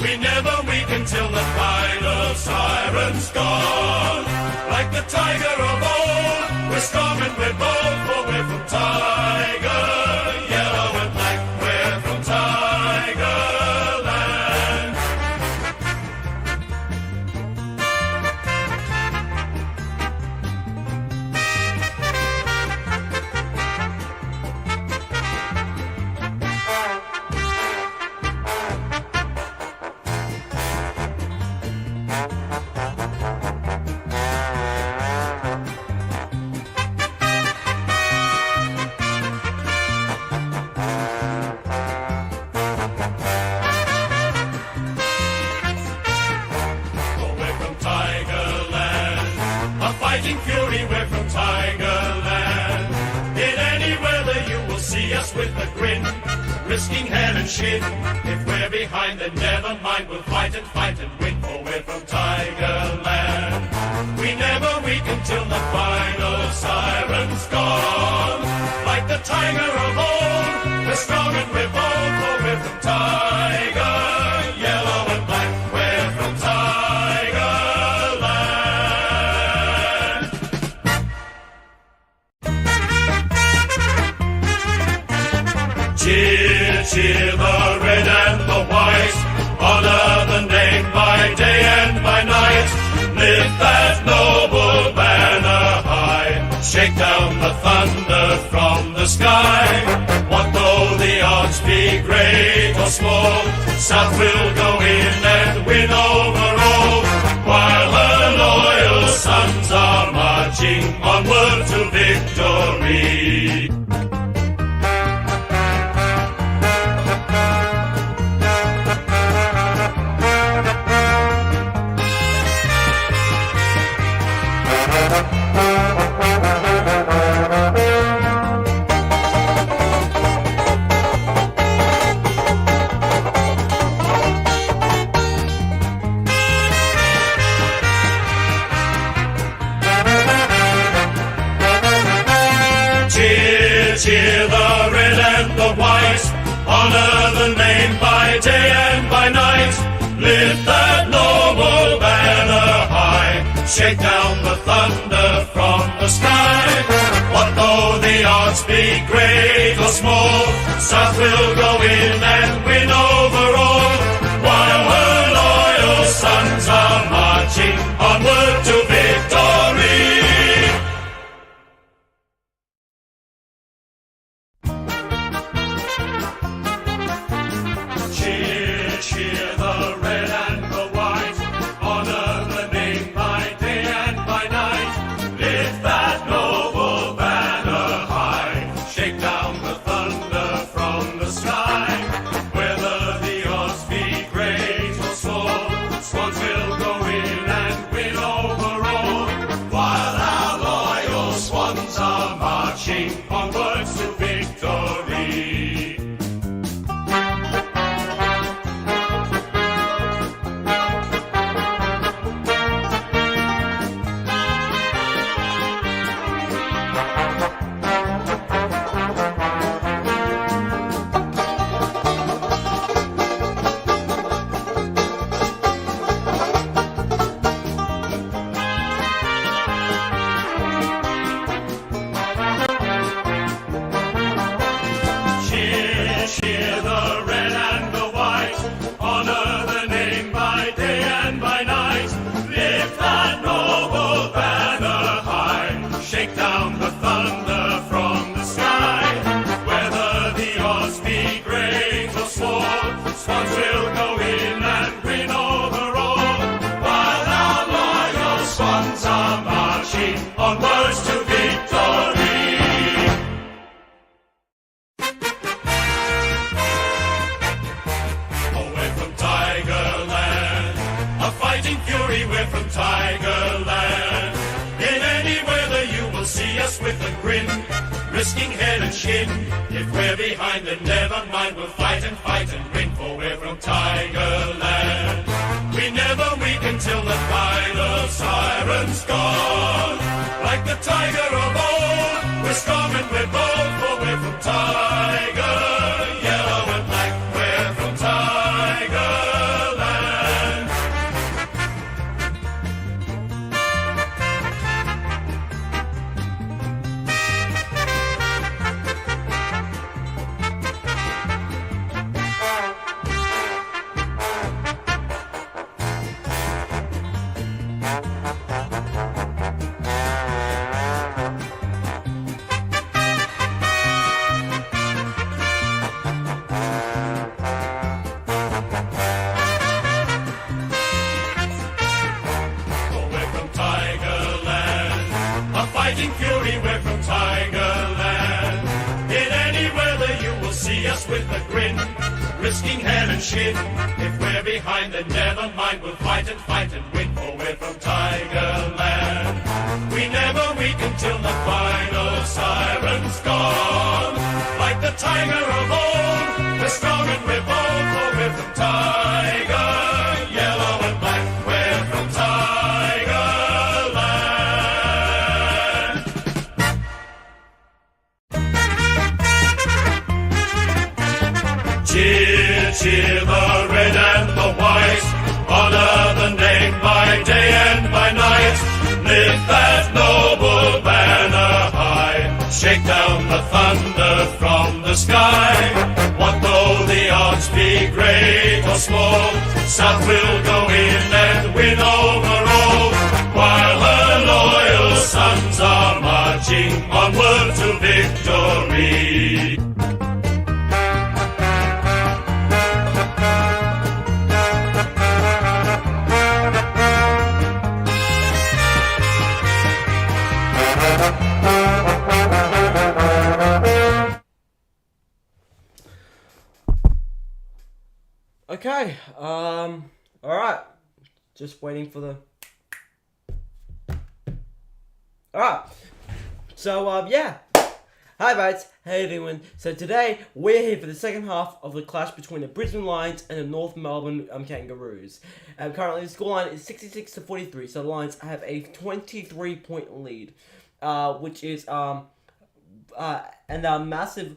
We never weaken till the final siren's gone. Like the tiger of old, we're strong and we're bold, for we're from Tiger, yellow and black, we're from Tigerland. Oh, we're from Tigerland, a fighting fury, we're from Tigerland. In any weather you will see us with a grin, risking head and shin. If we're behind then never mind, we'll fight and win, for we're from Tigerland. We never weaken till the final siren's gone. Like the tiger of old, we're strong and we're bold, for we're from Tiger, yellow and black, we're from Tigerland. Cheer, cheer the red and the white. Honor the name by day and by night. Lift that noble banner high. Shake down the thunder from the sky. What though the odds be great or small, South will go in and win overall. While her loyal sons are marching onward to victory. Cheer, cheer the red and the white. Honor the name by day and by night. Lift that noble banner high. Shake down the thunder from the sky. What though the the odds be great or small, South will go in and win overall, while her loyal sons are marching onward to victory. Cheer, cheer the red and the white, honor the name by day and by night, lift that noble banner high, shake down the thunder from the sky, whether the odds be great or small, Swans will go in and win overall, while our loyal Swans are marching onwards to victory. Cheer the red and the white, honor the name by day and by night, lift that noble banner high, shake down the thunder from the sky, whether the odds be great or small, Swans will go in and win overall, while our loyal Swans are marching onwards to victory. Fury, we're from Tigerland. In any weather you will see us with a grin, risking head and shin. If we're behind then never mind, we'll fight and win, for we're from Tigerland. We never weaken till the final siren's gone. Like the tiger of old, we're strong and we're bold, for we're from Tiger, yellow and black, we're from Tigerland. Fighting fury, we're from Tigerland. In any weather you will see us with a grin, risking head and shin. If we're behind then never mind, we'll fight and win, for we're from Tigerland. We never weaken till the final siren's gone. Like the tiger of old, we're strong and we're bold, for we're from Tiger, yellow and black, we're from Tigerland. Cheer, cheer the red and the white, honor the name by day and by night, lift that noble banner high, shake down the thunder from the sky. What though the odds be great or small, South will go in and win overall, while her loyal sons are marching onward to victory. Okay, alright. Just waiting for the... Alright. So, yeah. Hi, mates. How you doing? So today, we're here for the second half of the clash between the Brisbane Lions and the North Melbourne Kangaroos. Currently, the scoreline is 66-43, so the Lions have a 23-point lead, which is, and a massive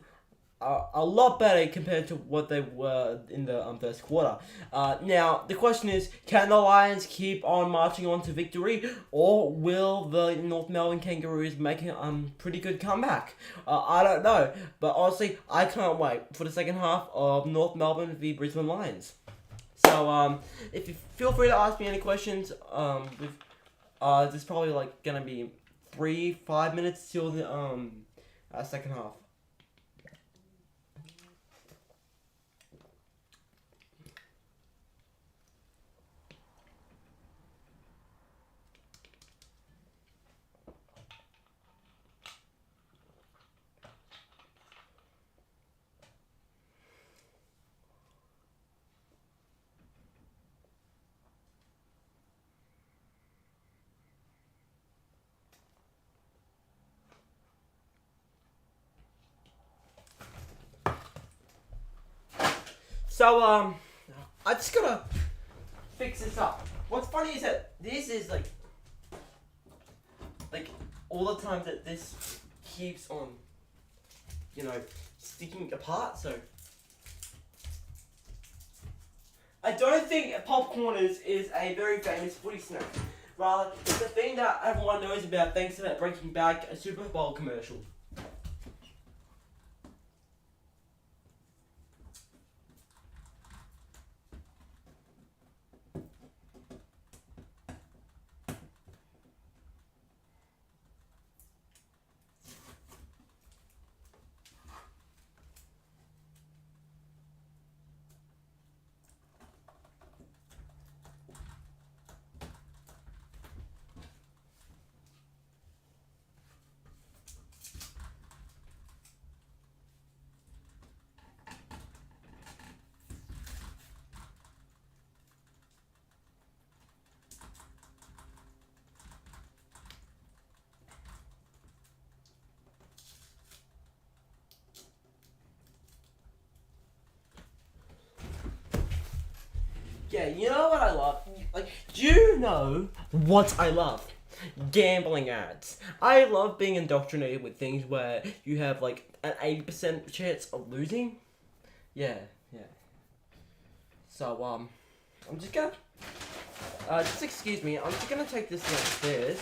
a lot better compared to what they were in the first quarter. Now the question is, can the Lions keep on marching on to victory, or will the North Melbourne Kangaroos make a pretty good comeback? I don't know, but honestly, I can't wait for the second half of North Melbourne v Brisbane Lions. So if you feel free to ask me any questions, there's probably like gonna be 3-5 minutes till the second half. So I just gotta fix this up. What's funny is that this is like all the time that this keeps on, sticking apart. So I don't think popcorners is a very famous footy snack. Rather, it's a thing that everyone knows about thanks to that Breaking Bad Super Bowl commercial. Yeah, you know what I love? Like, do you know what I love? Gambling ads. I love being indoctrinated with things where you have like an 80% chance of losing. Yeah. So, I'm just gonna, just excuse me, I'm just gonna take this downstairs.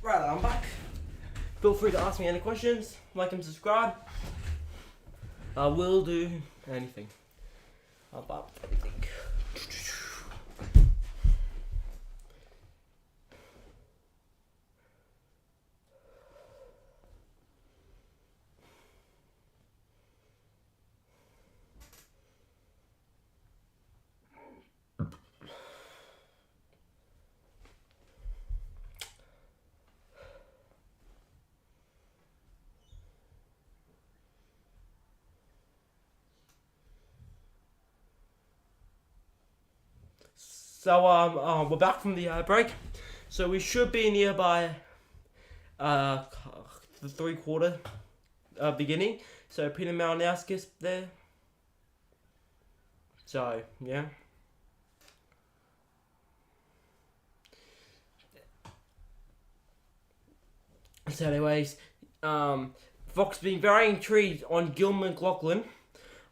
Right, I'm back. Feel free to ask me any questions, like and subscribe. I will do anything about everything. So we're back from the break. So we should be nearby the 3/4 beginning. So Peter Malinowskis there. So yeah. So anyways, Fox being very intrigued on Gil McLaughlin,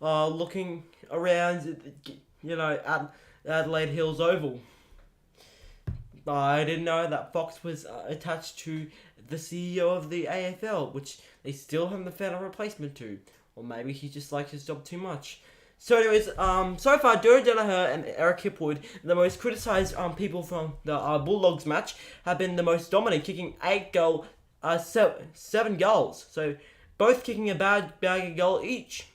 looking around, at Adelaide Hills Oval. I didn't know that Fox was attached to the CEO of the AFL, which they still haven't found a replacement to. Or maybe he just likes his job too much. So anyways, so far, Joe Danaher and Eric Hipwood, the most criticised people from the Bulldogs match, have been the most dominant, kicking 7 goals. So both kicking a bag of goal each.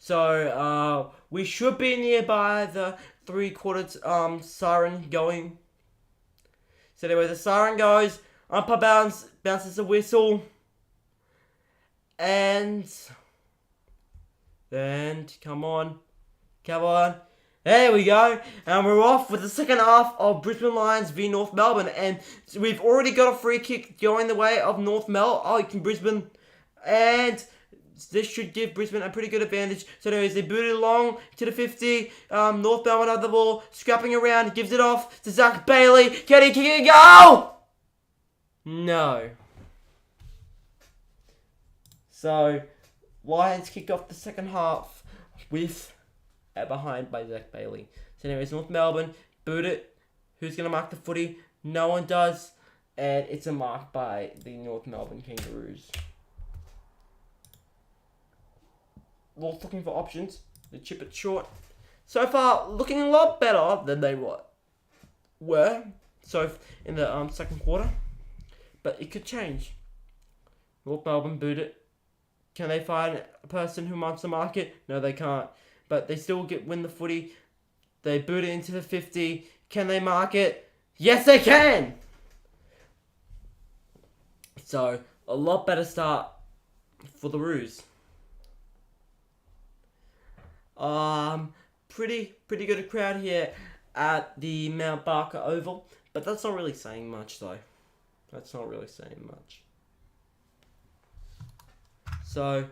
So we should be nearby the 3/4 siren going So anyway, the siren goes, umpire bounces the whistle, and then, come on, there we go, and we're off with the second half of Brisbane Lions v North Melbourne, and we've already got a free kick going the way of Brisbane, and this should give Brisbane a pretty good advantage. So anyways, they boot it along to the 50. North Melbourne have the ball, scrapping around, gives it off to Zach Bailey. Can he kick a goal? No. So, Lions kick off the second half with a behind by Zach Bailey. So anyways, North Melbourne boot it. Who's going to mark the footy? No one does. And it's a mark by the North Melbourne Kangaroos. Wolves looking for options. They chip it short. So far, looking a lot better than they were. So in the second quarter, but it could change. North Melbourne boot it. Can they find a person who wants to mark it? No, they can't. But they still win the footy. They boot it into the 50. Can they mark it? Yes, they can. So a lot better start for the Roos. Pretty good crowd here at the Mount Barker Oval, but that's not really saying much though. That's not really saying much. So,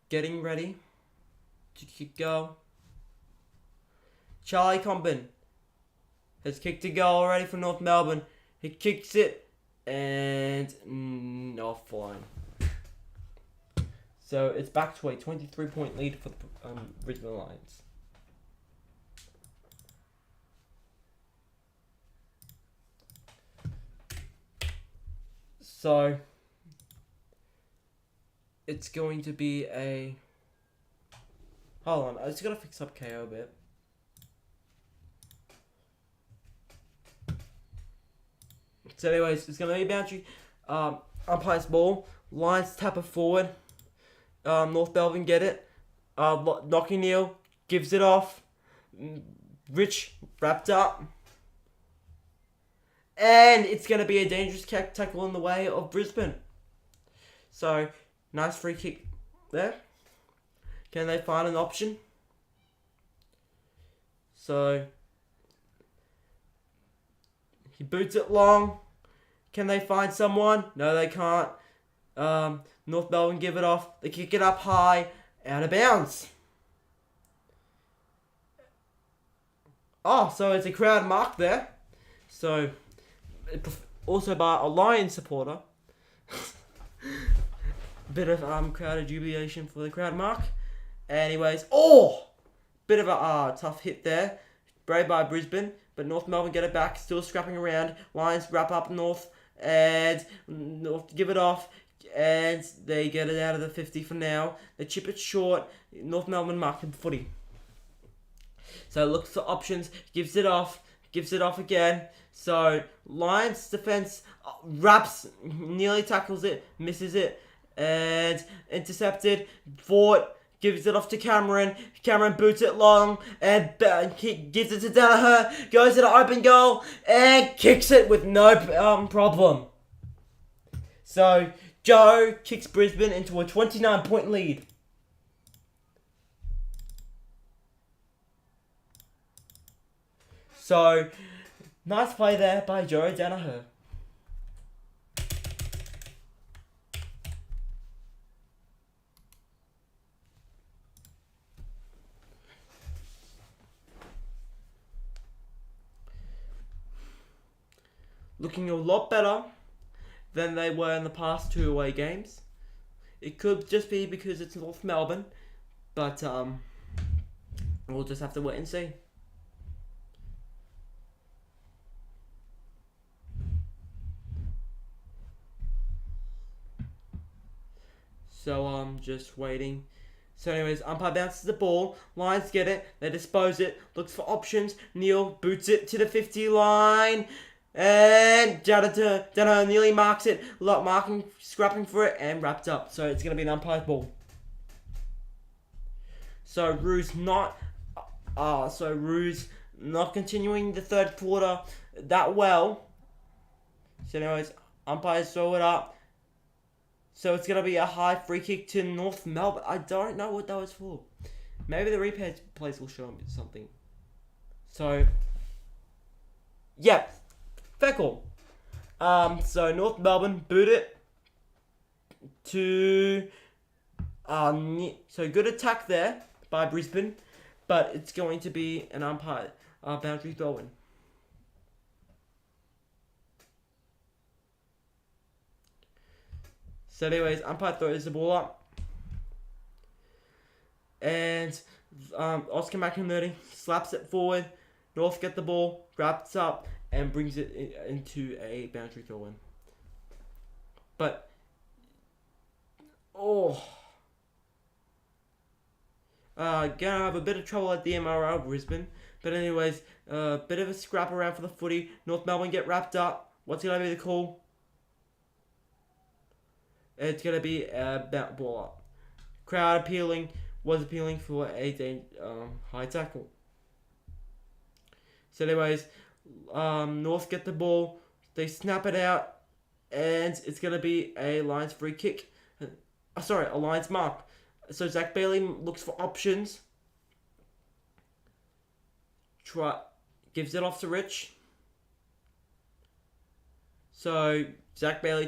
getting ready to kick goal. Charlie Comben has kicked a goal already for North Melbourne. He kicks it and offline. So it's back to a 23-point lead for the Brisbane Lions. So it's going to be a... Hold on, I just gotta fix up KO a bit. So anyways, it's gonna be a boundary. Umpire's ball. Lions tap it forward. North Melbourne get it. Lockie Neal gives it off. Rich wrapped up. And it's going to be a dangerous tackle in the way of Brisbane. So, nice free kick there. Can they find an option? So, he boots it long. Can they find someone? No, they can't. North Melbourne give it off. They kick it up high. Out of bounds. Oh, so it's a crowd mark there. So, also by a Lions supporter. Bit of crowd jubilation for the crowd mark. Anyways, bit of a tough hit there. Brave by Brisbane, but North Melbourne get it back. Still scrapping around. Lions wrap up North, and North give it off. And they get it out of the 50 for now. They chip it short. North Melbourne marking the footy. So looks for options. Gives it off again. So Lions defense wraps, nearly tackles it, misses it, and intercepted. Fort gives it off to Cameron. Cameron boots it long and gives it to Danaher. Goes to the open goal and kicks it with no problem. So Joe kicks Brisbane into a 29-point lead. So, nice play there by Joe Danaher. Looking a lot better than they were in the past two away games. It could just be because it's North Melbourne, but we'll just have to wait and see. So I'm just waiting. So anyways, umpire bounces the ball. Lions get it. They dispose it. Looks for options. Neal boots it to the 50 line. And Danaher nearly marks it. Scrapping for it and wrapped up. So it's going to be an umpire's ball. So Roos not continuing the third quarter that well. So anyways, umpires throw it up. So it's going to be a high free kick to North Melbourne. I don't know what that was for. Maybe the replay place will show me something. So, yeah, fair call. So North Melbourne boot it to... so good attack there by Brisbane. But it's going to be an umpire boundary throw-in. So anyways, umpire throws the ball up. And Oscar McInerney slaps it forward. North get the ball, grabs it up, and brings it into a boundary throw-in. But, gonna have a bit of trouble at the MRL Brisbane. But anyways, bit of a scrap around for the footy. North Melbourne get wrapped up. What's gonna be the call? It's gonna be a ball up. Crowd was appealing for a high tackle. So anyways, North get the ball. They snap it out, and it's gonna be a Lions free kick. A Lions mark. So Zach Bailey looks for options. Gives it off to Rich. So Zach Bailey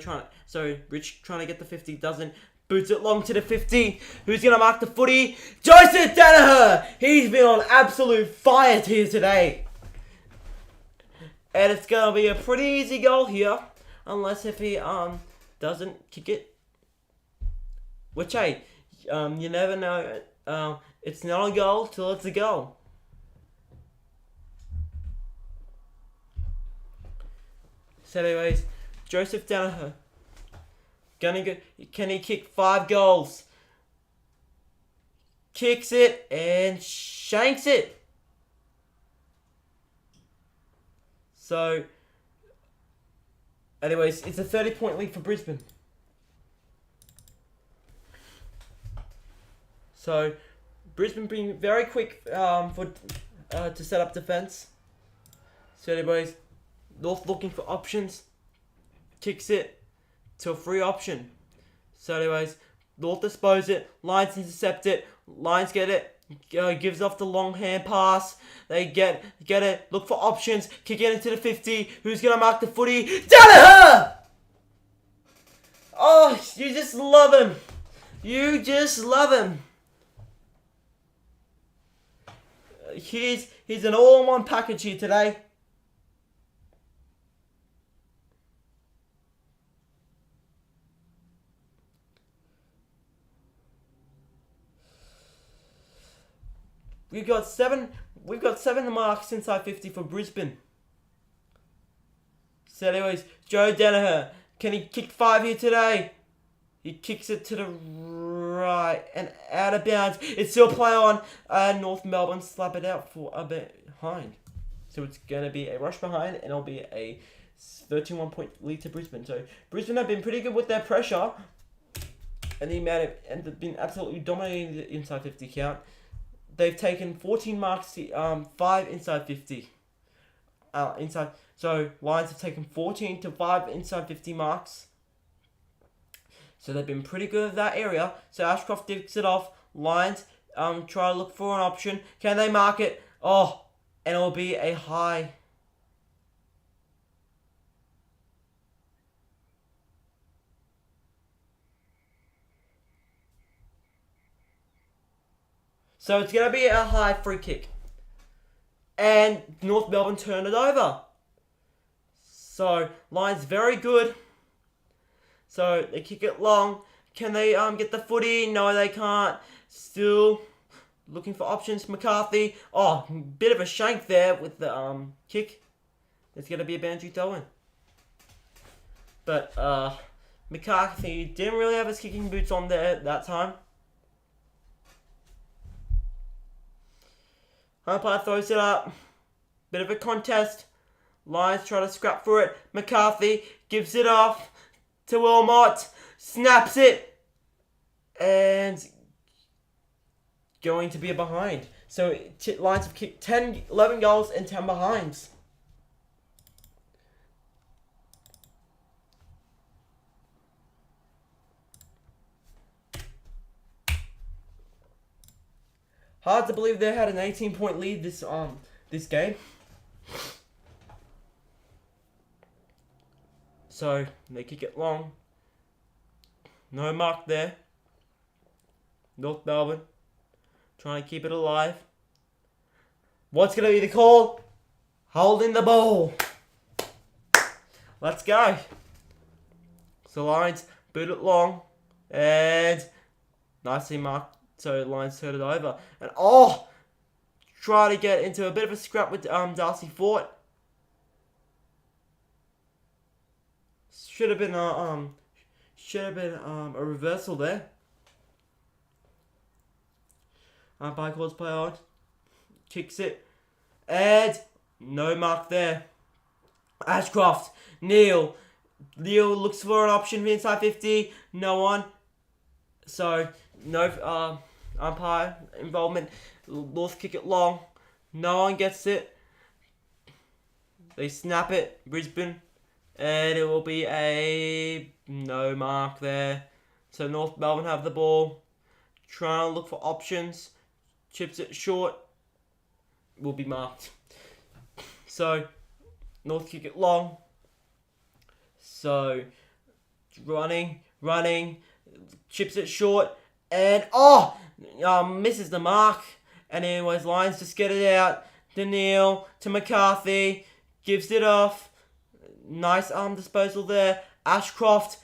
Rich trying to get the 50, doesn't. Boots it long to the 50. Who's going to mark the footy? Joseph Danaher! He's been on absolute fire here today. And it's going to be a pretty easy goal here. Unless if he doesn't kick it. Which, hey, you never know. It's not a goal till it's a goal. So anyways, Joseph Danaher. Can he kick 5 goals? Kicks it and shanks it. So, anyways, it's a 30-point lead for Brisbane. So, Brisbane being very quick to set up defense. So, anyways, North looking for options. Kicks it to a free option. So anyways, North dispose it. Lions intercept it. Lions get it. Gives off the long hand pass. They get it. Look for options. Kick it into the 50. Who's going to mark the footy? Danaher! Oh, you just love him. You just love him. He's an all-in-one package here today. We've got seven marks inside 50 for Brisbane. So anyways, Joe Danaher. Can he kick 5 here today? He kicks it to the right and out of bounds. It's still play on. And North Melbourne slap it out for a bit behind. So it's going to be a rush behind, and it'll be a 13-point lead to Brisbane. So Brisbane have been pretty good with their pressure. And they've been absolutely dominating the inside 50 count. They've taken 14 marks, 5 inside 50. So Lions have taken 14 to 5 inside 50 marks. So they've been pretty good at that area. So Ashcroft digs it off. Lions try to look for an option. Can they mark it? Oh, and it'll be a high. So it's going to be a high free kick. And North Melbourne turn it over. So Lions very good. So they kick it long. Can they get the footy? No, they can't. Still looking for options. McCarthy. Oh, bit of a shank there with the kick. It's going to be a boundary throw-in. But McCarthy didn't really have his kicking boots on there that time. Umpire throws it up. Bit of a contest. Lions try to scrap for it. McCarthy gives it off to Wilmot. Snaps it. And going to be behind. So Lions have kicked 11 goals and 10 behinds. Hard to believe they had an 18-point lead this game. So they kick it long. No mark there. North Melbourne trying to keep it alive. What's going to be the call? Holding the ball. Let's go. So Lions boot it long. And nicely marked. So Lions turn it over. And try to get into a bit of a scrap with Darcy Fort. Should have been a reversal there. Umpire calls play on. Kicks it. And no mark there. Ashcroft. Neil looks for an option inside 50. No one. So no umpire involvement. North kick it long. No one gets it. They snap it. Brisbane. And it will be a no mark there. So North Melbourne have the ball. Trying to look for options. Chips it short. Will be marked. So North kick it long. So running. Chips it short. And misses the mark. And anyways, Lions just get it out. Daniil to McCarthy. Gives it off. Nice disposal there. Ashcroft.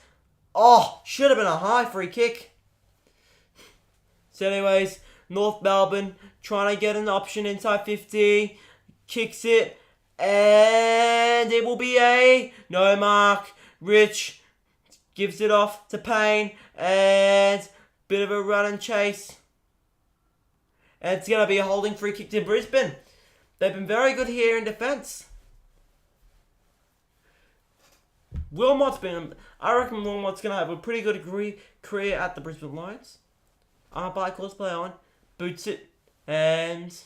Should have been a high free kick. So anyways, North Melbourne trying to get an option inside 50. Kicks it. And it will be a no mark. Rich gives it off to Payne. And bit of a run and chase. And it's going to be a holding free kick to Brisbane. They've been very good here in defence. I reckon Wilmot's going to have a pretty good career at the Brisbane Lions. Umpire calls play on. Boots it. And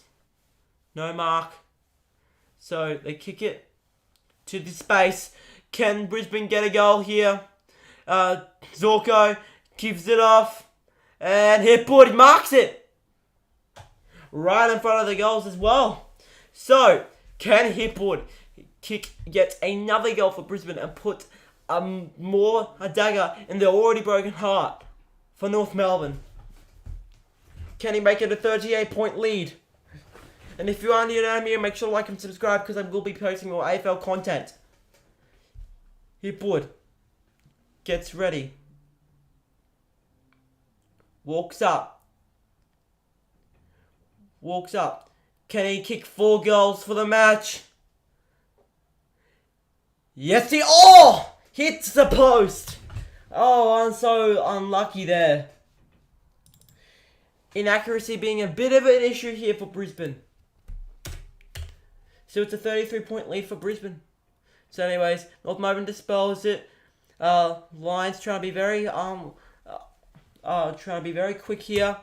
no mark. So they kick it to the space. Can Brisbane get a goal here? Zorko gives it off. And Hipwood marks it. Right in front of the goals as well. So, can Hipwood kick yet another goal for Brisbane and put a dagger in the already broken heart for North Melbourne? Can he make it a 38-point lead? And if you are new to me, make sure to like and subscribe because I will be posting more AFL content. Hipwood gets ready. Walks up. Can he kick 4 goals for the match? Yes, he hits the post. I'm so unlucky there. Inaccuracy being a bit of an issue here for Brisbane. So it's a 33-point lead for Brisbane. So anyways, North Melbourne dispels it. Lions trying to be very quick here.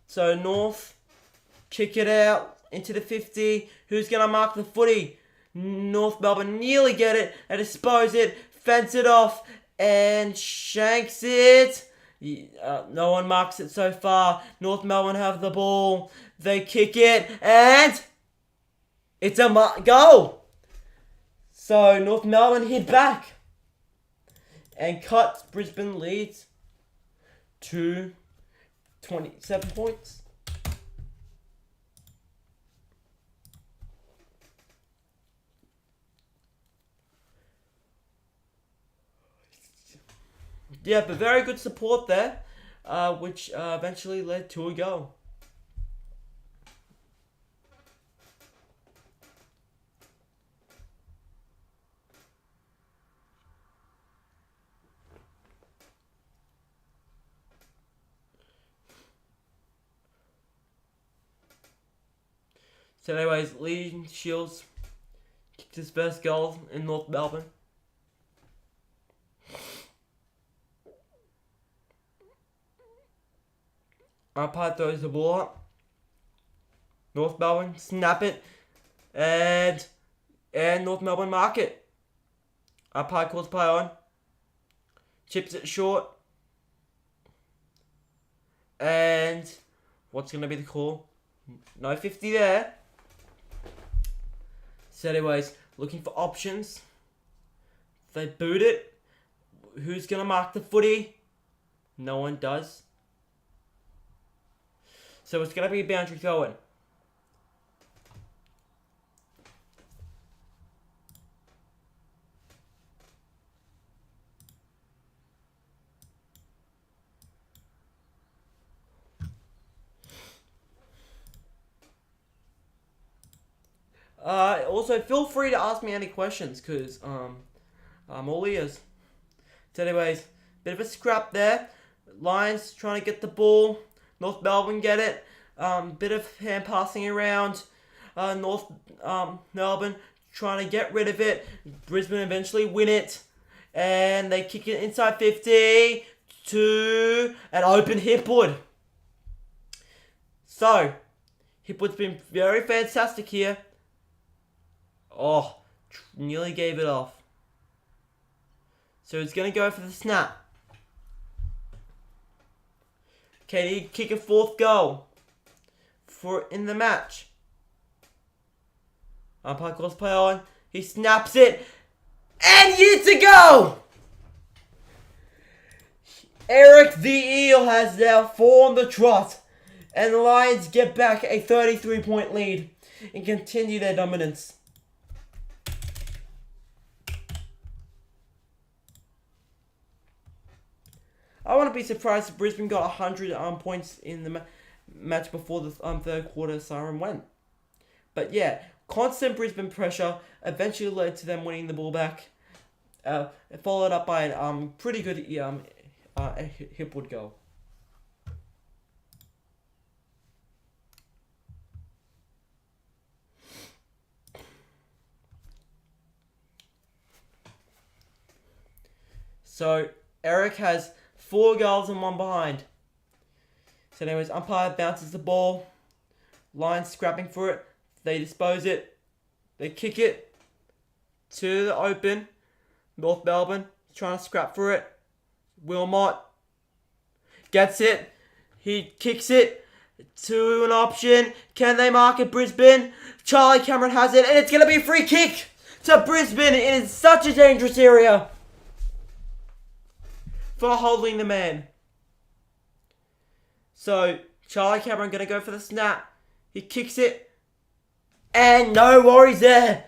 So North kick it out into the 50. Who's gonna mark the footy? North Melbourne nearly get it and dispose it, fence it off, and shanks it. No one marks it so far. North Melbourne have the ball. They kick it, and it's a goal. So North Melbourne hit back and cut Brisbane leads to 27 points. Yeah, but very good support there, which eventually led to a goal. So anyways, Lee Shields kicked his first goal in North Melbourne. Umpire throws the ball up. North Melbourne snap it, and North Melbourne mark it. Umpire calls play on. Chips it short. And what's going to be the call? No 50 there. So anyways, looking for options. They boot it. Who's going to mark the footy? No one does. So it's going to be a boundary throw in. Also, feel free to ask me any questions, because I'm all ears. So anyways, bit of a scrap there. Lions trying to get the ball. North Melbourne get it. Bit of hand passing around. North Melbourne trying to get rid of it. Brisbane eventually win it. And they kick it inside 50 to an open Hipwood. So, Hipwood's been very fantastic here. Oh, nearly gave it off. So he's going to go for the snap. Can he kick a fourth goal for in the match? Umpire calls play on. He snaps it. And years to go! Eric the Eel has now 4 on the trot. And the Lions get back a 33-point lead and continue their dominance. I wouldn't be surprised if Brisbane got 100 points in the match before the third quarter siren went. But yeah, constant Brisbane pressure eventually led to them winning the ball back. Followed up by a pretty good Hipwood goal. So Eric has 4 goals and 1 behind. So anyways, umpire bounces the ball. Lions scrapping for it. They dispose it. They kick it to the open. North Melbourne trying to scrap for it. Wilmot gets it. He kicks it to an option. Can they mark it, Brisbane? Charlie Cameron has it, and it's going to be a free kick to Brisbane. It is such a dangerous area for holding the man. So, Charlie Cameron going to go for the snap. He kicks it. And no worries there.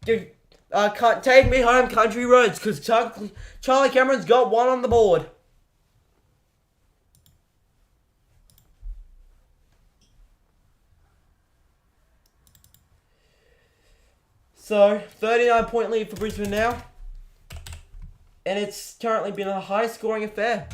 Can't take me home, country roads, because Charlie Cameron's got 1 on the board. So, 39-point lead for Brisbane now. And it's currently been a high-scoring affair.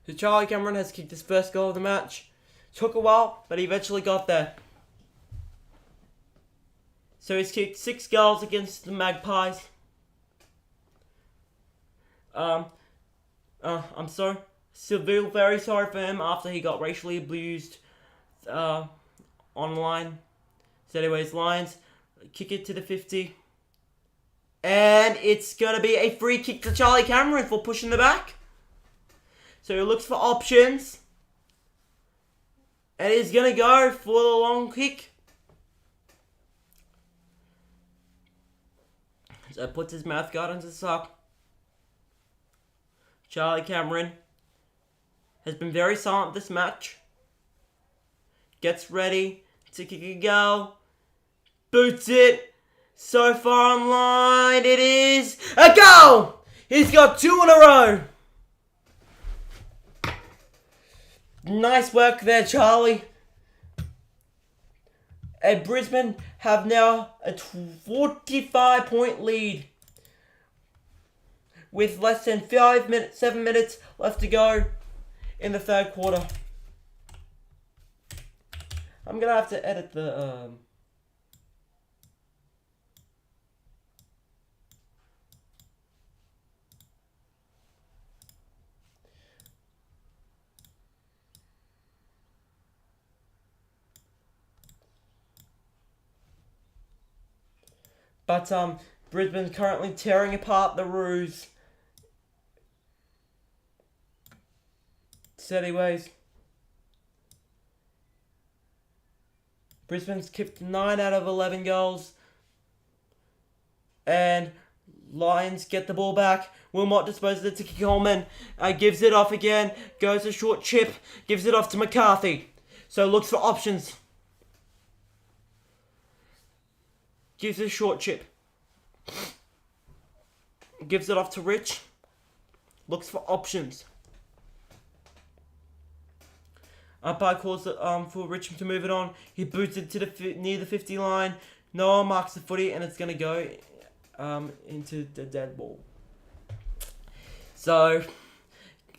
So Charlie Cameron has kicked his first goal of the match. Took a while, but he eventually got there. So he's kicked 6 goals against the Magpies. I'm so feel very sorry for him after he got racially abused online. So anyways, Lions kick it to the 50. And it's going to be a free kick to Charlie Cameron for pushing the back. So he looks for options. And he's going to go for the long kick. So puts his mouth guard into the sock. Charlie Cameron has been very silent this match. Gets ready to kick a goal. Boots it. So far online, it is a goal! He's got 2 in a row. Nice work there, Charlie. And Brisbane have now a 45-point lead with less than 7 minutes left to go in the third quarter. I'm gonna have to edit the But Brisbane's currently tearing apart the Roos. So anyways, Brisbane's kicked 9 out of 11 goals. And Lions get the ball back. Wilmot disposes it to Coleman. Gives it off again. Goes a short chip. Gives it off to McCarthy. So looks for options. Gives it a short chip. Gives it off to Rich. Looks for options. Umpire calls it for Richmond to move it on. He boots it to the near the 50 line. Noah marks the footy and it's gonna go into the dead ball. So,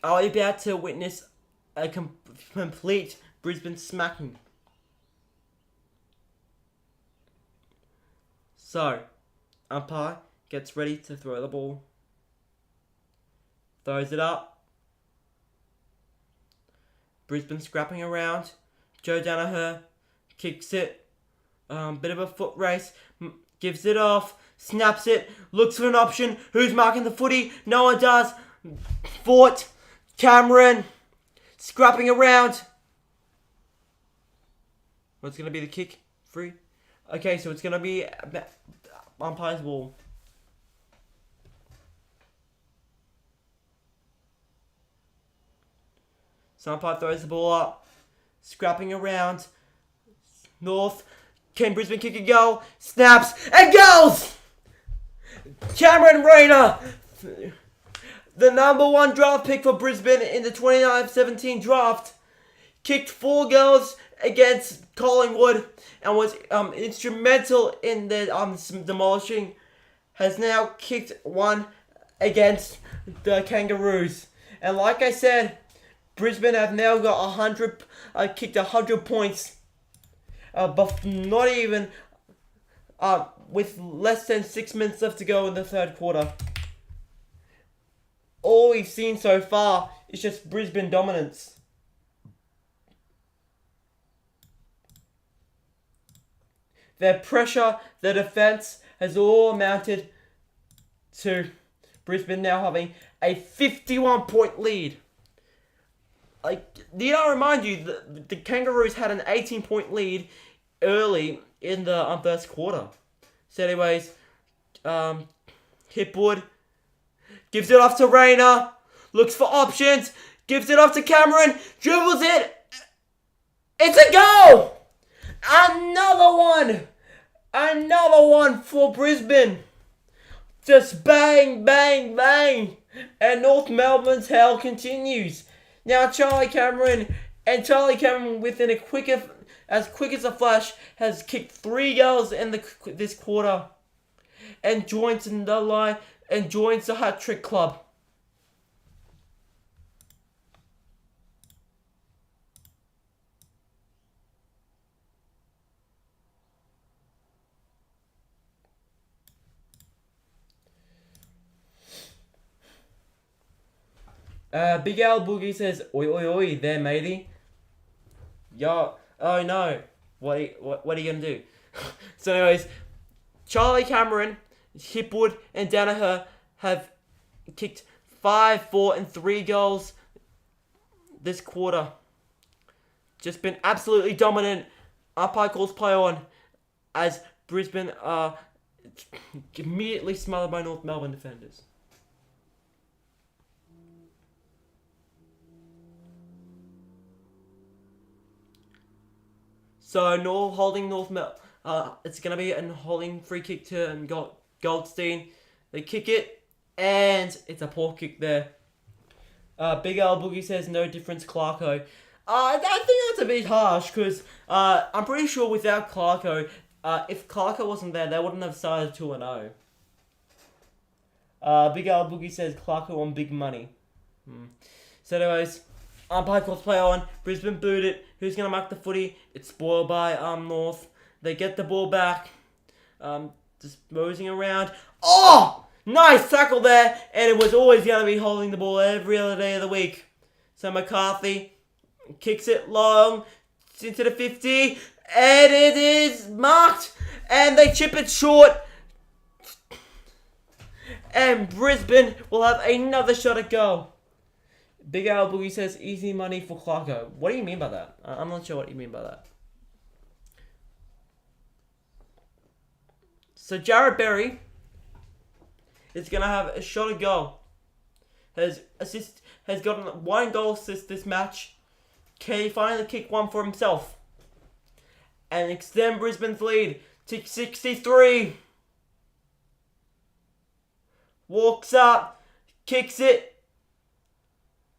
are we about to witness a complete Brisbane smacking? So, umpire gets ready to throw the ball. Throws it up. Brisbane scrapping around. Joe Danaher kicks it. Bit of a foot race. Gives it off. Snaps it. Looks for an option. Who's marking the footy? No one does. Fort. Cameron. Scrapping around. What's going to be the kick? Free? Okay, so it's going to be umpire's ball. So umpire throws the ball up. Scrapping around. North. Can Brisbane kick a goal? Snaps. And goals! Cameron Rayner. The number 1 draft pick for Brisbane in the 2017 draft. Kicked 4 goals against Collingwood. And was instrumental in the demolishing. Has now kicked 1 against the Kangaroos. And like I said, Brisbane have now got kicked 100 points, but not even with less than 6 minutes left to go in the third quarter. All we've seen so far is just Brisbane dominance. Their pressure, their defense has all amounted to Brisbane now having a 51-point lead. Need I remind you that the Kangaroos had an 18-point lead early in the first quarter. So anyways, Hipwood gives it off to Rayner, looks for options, gives it off to Cameron, dribbles it, it's a goal! Another one for Brisbane. Just bang, bang, bang, and North Melbourne's hell continues. Now Charlie Cameron within as quick as a flash has kicked 3 goals in this quarter, and joins the line and joins the hat trick club. Big Al Boogie says, "Oi, oi, oi, there, matey." Yo, oh no, what are you gonna do? So, anyways, Charlie Cameron, Hipwood, and Danaher have kicked 5, 4, and 3 goals this quarter. Just been absolutely dominant. Umpire calls play on as Brisbane are immediately smothered by North Melbourne defenders. So holding North Mel. It's gonna be a holding free kick to Goldstein. They kick it, and it's a poor kick there. Big Al Boogie says no difference, Clarko. I think that's a bit harsh because I'm pretty sure without Clarko, if Clarko wasn't there, they wouldn't have started 2-0. Big Al Boogie says Clarko on big money. So anyways, Umpire calls play on. Brisbane booed it. Who's gonna mark the footy? It's spoiled by North. They get the ball back. Just moseying around. Oh! Nice tackle there. And it was always gonna be holding the ball every other day of the week. So McCarthy kicks it long into the 50. And it is marked. And they chip it short. And Brisbane will have another shot at goal. Big Al Boogie says, easy money for Clarko. What do you mean by that? I'm not sure what you mean by that. So Jared Berry is going to have a shot at goal. Has gotten 1 goal assist this match. Can he finally kick one for himself? And extend Brisbane's lead to 63. Walks up, kicks it.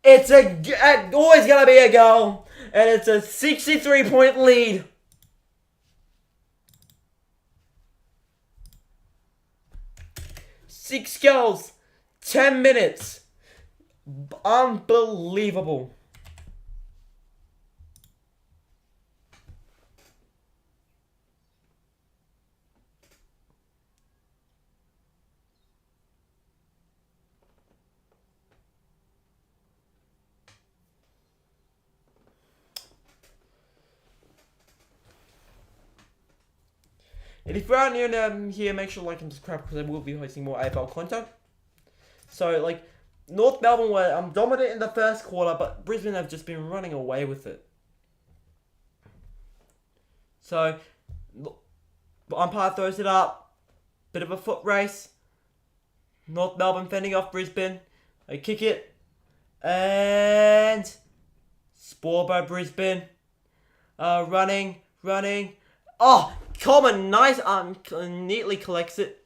It's always gonna be a goal, and it's a 63-point lead. Six goals, 10 minutes. Unbelievable. And if you're new here, make sure to like and subscribe because I will be hosting more AFL content. So, like, North Melbourne were dominant in the first quarter, but Brisbane have just been running away with it. So, umpire throws it up. Bit of a foot race. North Melbourne fending off Brisbane. They kick it. And spoiled by Brisbane. Running. Oh! Coleman, nice, neatly collects it.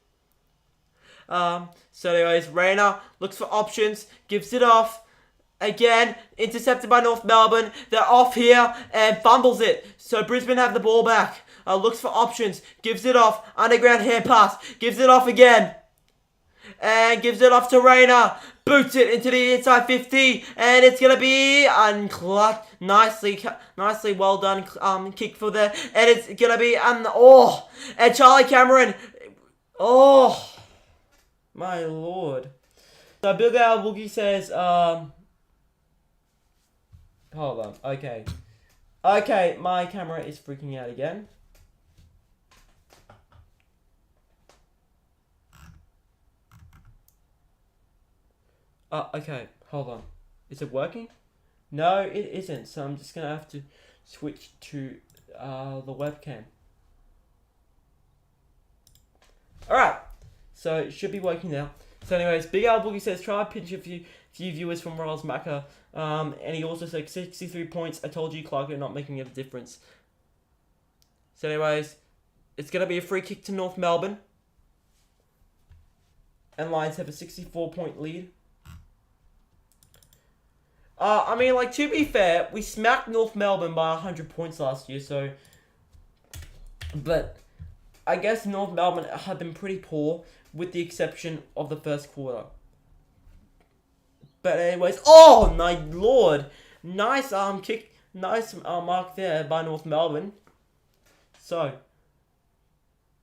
So anyways, Rayner looks for options, gives it off. Again, intercepted by North Melbourne. They're off here and fumbles it. So Brisbane have the ball back. Looks for options, gives it off. Underground hand pass, gives it off again. And gives it off to Rayner. Boots it into the inside 50. And it's going to be unclutched. Nicely well done kick for there. And it's going to be... and Charlie Cameron. Oh. My lord. So Big Al Boogie says... hold on. Okay. Okay, my camera is freaking out again. Okay, hold on. Is it working? No, it isn't. So I'm just gonna have to switch to the webcam. Alright, so it should be working now. So anyways, Big Al Boogie says, try to pinch a few viewers from Royals Macca. And he also said 63 points. I told you, Clark, you're not making a difference. So anyways, it's gonna be a free kick to North Melbourne. And Lions have a 64-point lead. I mean, like, to be fair, we smacked North Melbourne by 100 points last year, so... But I guess North Melbourne have been pretty poor, with the exception of the first quarter. But anyways, oh, my lord! Nice kick, nice mark there by North Melbourne. So,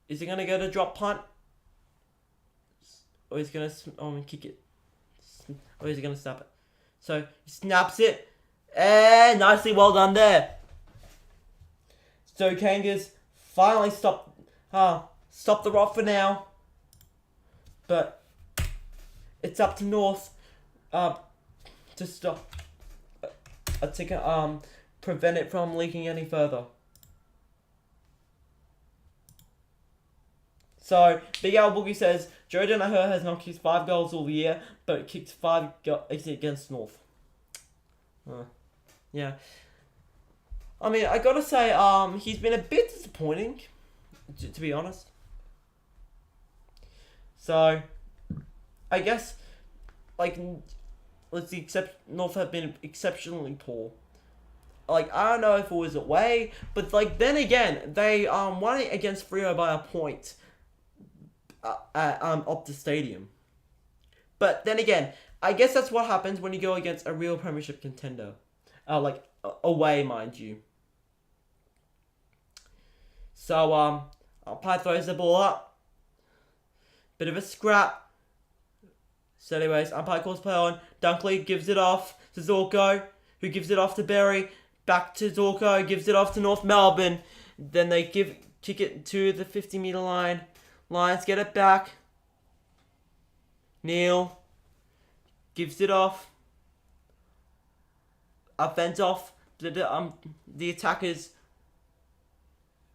is he going to go to drop punt? Or is he going to kick it? Or is he going to snap it? So, he snaps it. And nicely well done there. So, Kangas finally stop the rot for now. But it's up to North to stop to prevent it from leaking any further. So, Big Al Boogie says, Joe Danaher has not kicked 5 goals all year, but kicked 5 against North. Yeah. I mean, I gotta say, he's been a bit disappointing, to be honest. So, I guess, like, North have been exceptionally poor. Like, I don't know if it was away, but, like, then again, they won it against Freo by a point at Optus Stadium. But then again, I guess that's what happens when you go against a real premiership contender. away, mind you. So umpire throws the ball up. Bit of a scrap. So anyways, umpire calls play on. Dunkley gives it off to Zorko, who gives it off to Berry. Back to Zorko, gives it off to North Melbourne. Then they kick it to the 50-metre line. Lions get it back. Neil gives it off. Fends off the attackers.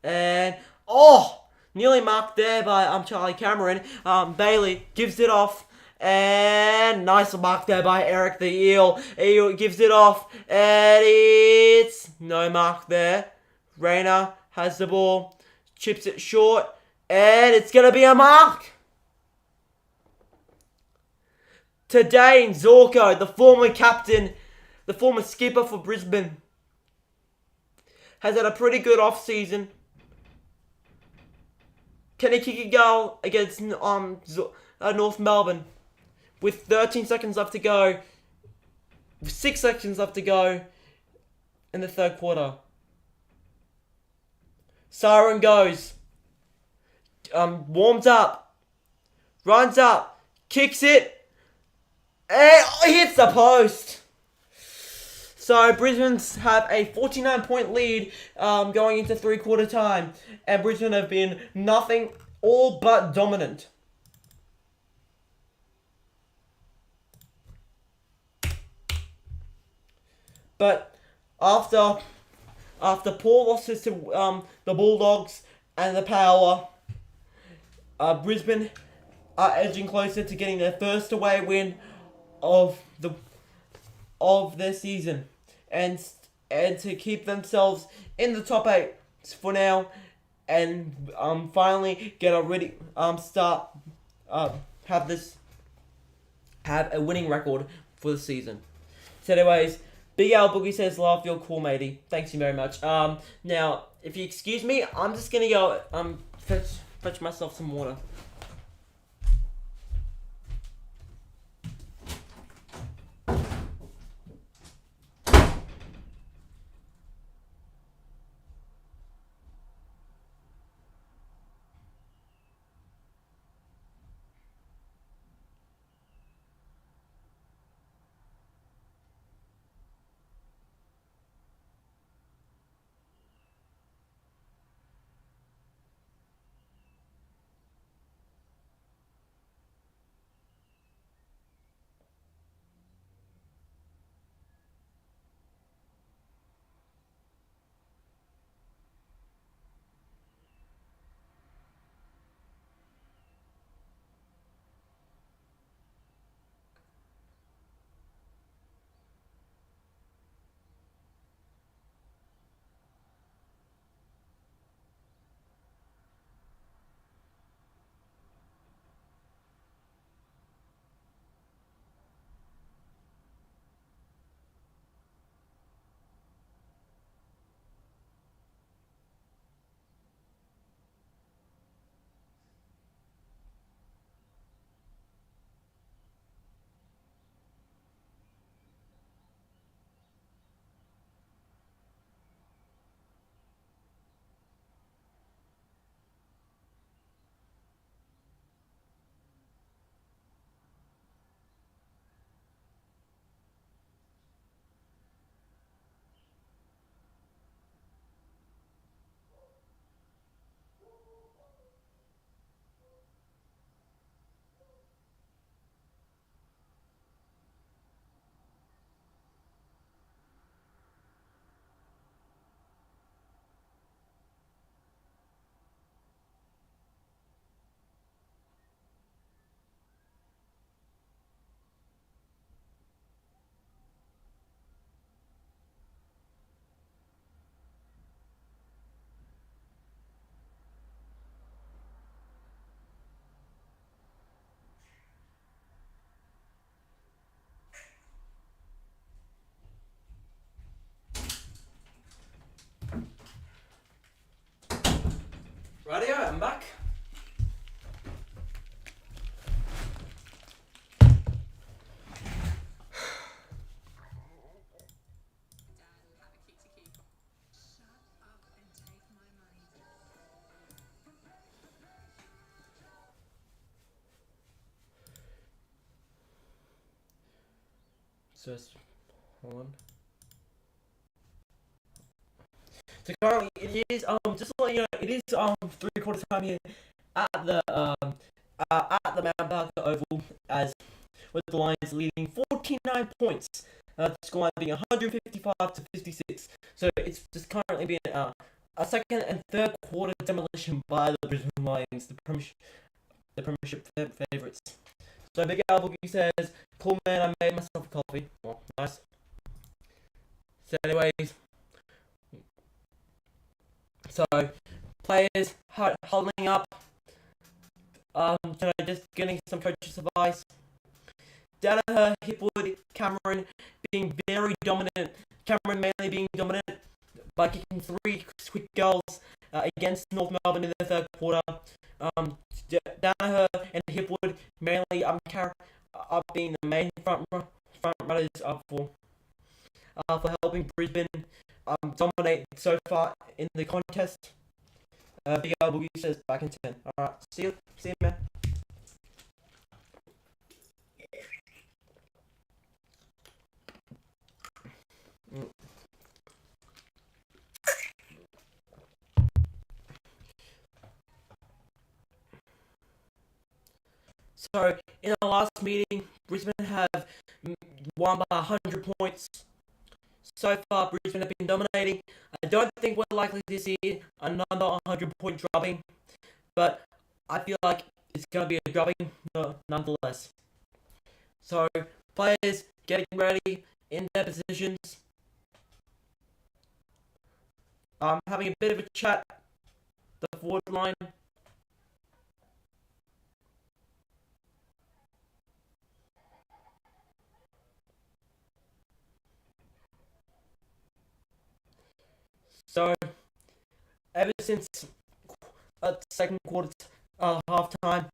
And nearly marked there by Charlie Cameron. Bailey gives it off. And nice mark there by Eric the Eel. Eel gives it off. And it's no mark there. Rayner has the ball. Chips it short. And it's going to be a mark. To Dane Zorko, the former captain, the former skipper for Brisbane, has had a pretty good off-season. Can he kick a goal against North Melbourne with 13 seconds left to go, 6 seconds left to go in the third quarter? Siren goes. Warms up. Runs up. Kicks it. And hits the post. So Brisbane's have a 49-point lead going into three-quarter time. And Brisbane have been nothing all but dominant. But after poor losses to the Bulldogs and the Power, Brisbane are edging closer to getting their first away win of their season, and to keep themselves in the top 8 for now, and finally get a ready have a winning record for the season. So anyways, Big Al Boogie says, "Love, you're cool, matey. Thanks you very much." Now, if you excuse me, I'm just gonna go fetch myself some water. Rightio, I'm back. just hold on. So currently it is just to let you know, it is 3/4 time here at the Mount Barker Oval, as with the Lions leading 49 points. The scoreline being 155 to 56. So it's just currently being a second and third quarter demolition by the Brisbane Lions, the premiership favourites. So Big Al Boogie says, "Cool man, I made myself a coffee." Well, nice. So anyways, so players huddling up, just getting some coach's advice. Danaher, Hipwood, Cameron being very dominant. Cameron mainly being dominant by kicking 3 quick goals against North Melbourne in the third quarter. Danaher and Hipwood mainly being the main front runners for helping Brisbane dominate so far in the contest. Big Al Boogie says back in 10. Alright, see you man. So, in the last meeting, Brisbane have won by 100 points. So far, Brisbane have been dominating. I don't think we're likely to see another 100-point dropping, but I feel like it's going to be a dropping nonetheless. So, players getting ready in their positions. Having a bit of a chat. The forward line. So, ever since second quarter, half time,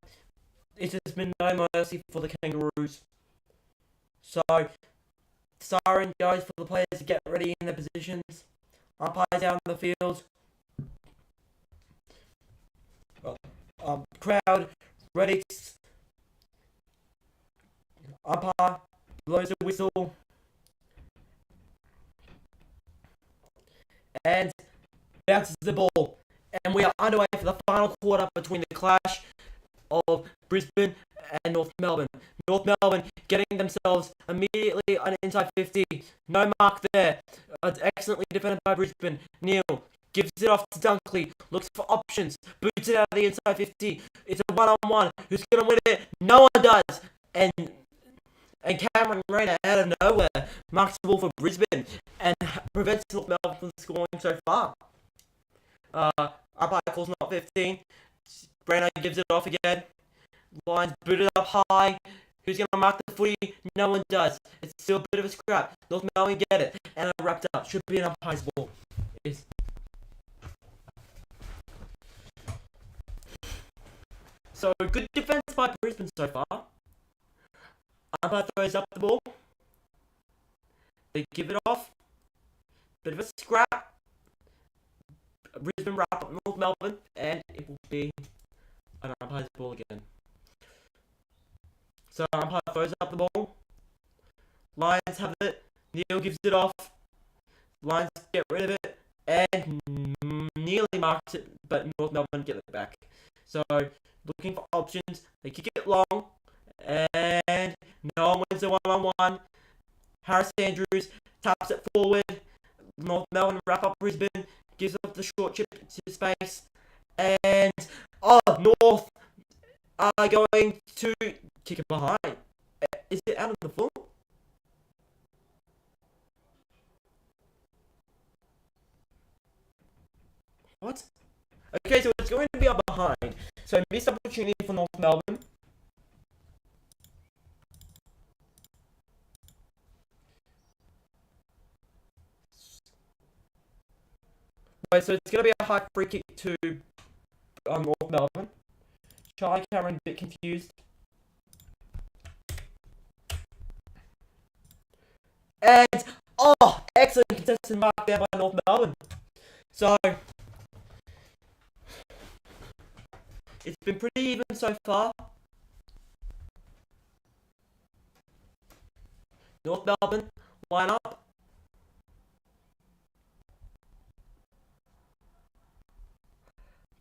it's just been no mercy for the Kangaroos. So, siren goes for the players to get ready in their positions. Umpires out in the field. Crowd ready. Umpire blows a whistle. And bounces the ball. And we are underway for the final quarter between the clash of Brisbane and North Melbourne. North Melbourne getting themselves immediately on inside 50. No mark there. It's excellently defended by Brisbane. Neil gives it off to Dunkley. Looks for options. Boots it out of the inside 50. It's a one-on-one. Who's going to win it? No one does. And Cameron Rayner out of nowhere marks the ball for Brisbane and prevents North Melbourne from scoring so far. Umpire calls not 15. Rayner gives it off again. Lions boot it up high. Who's going to mark the footy? No one does. It's still a bit of a scrap. North Melbourne get it. And it wrapped up. Should be an umpire's ball. So, good defense by Brisbane so far. Umpire throws up the ball. They give it off. Bit of a scrap. Brisbane wrap up North Melbourne. And it will be an umpire's ball again. So umpire throws up the ball. Lions have it. Neil gives it off. Lions get rid of it. And nearly marks it. But North Melbourne get it back. So looking for options. They kick it long. And no one wins the one-on-one. Harris Andrews taps it forward. North Melbourne wrap up Brisbane. Gives up the short chip to space. And North are going to kick it behind. Is it out of the full? What? Okay, so it's going to be up behind. So missed opportunity for North Melbourne. Wait, so it's going to be a high free kick to North Melbourne. Charlie Cameron a bit confused. And, excellent contested mark there by North Melbourne. So, it's been pretty even so far. North Melbourne line up.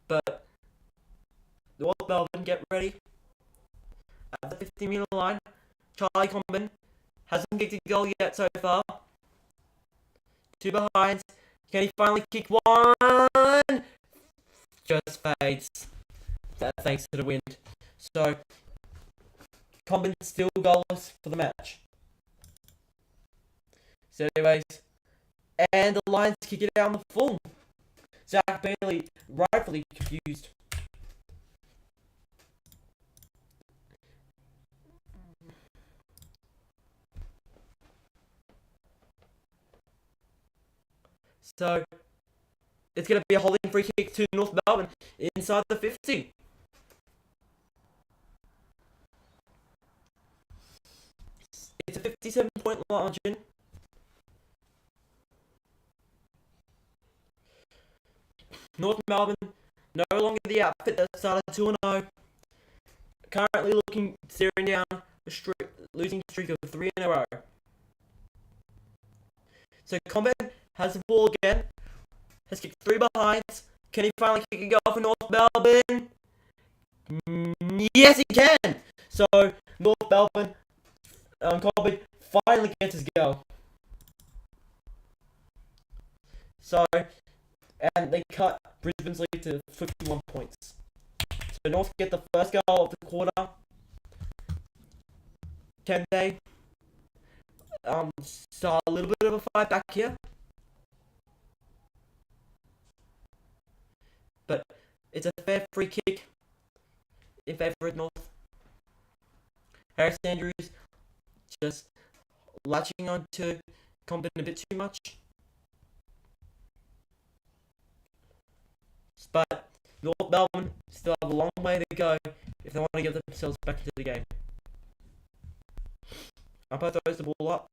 But North Melbourne, get ready. At the 50-metre line, Charlie Combin hasn't kicked a goal yet so far. 2 behind. Can he finally kick one? Just fades. That thanks to the wind. So, Combin still goalless for the match. So anyways, and the Lions kick it out on the full. Zach Bailey rightfully confused. So, it's going to be a holding free kick to North Melbourne inside the 50. It's a 57-point margin. North Melbourne, no longer the outfit that started 2-0. Currently staring down a losing streak of 3 in a row. So Combat has the ball again. Has kicked 3 behinds. Can he finally kick a goal for North Melbourne? Yes, he can! So North Melbourne, Combat finally gets his goal. So, and they cut Brisbane's lead to 51 points. So North get the first goal of the quarter. Can they start a little bit of a fight back here? But it's a fair free kick in favour of North. Harris Andrews just latching on to Compton a bit too much. But North Melbourne still have a long way to go if they want to get themselves back into the game. Umpire throws the ball up.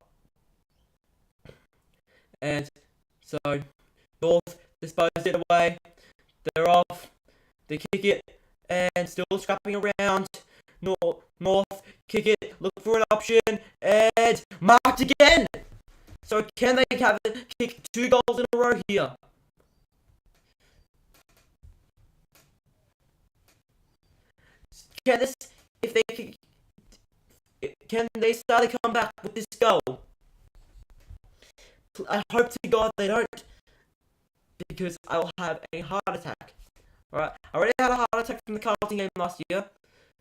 And so North dispose it away. They're off. They kick it and still scrapping around. North kick it, look for an option, and marked again. So can they have it kick 2 goals in a row here? Can they start to come back with this goal? I hope to God they don't, because I'll have a heart attack. Alright, I already had a heart attack from the Carlton game last year.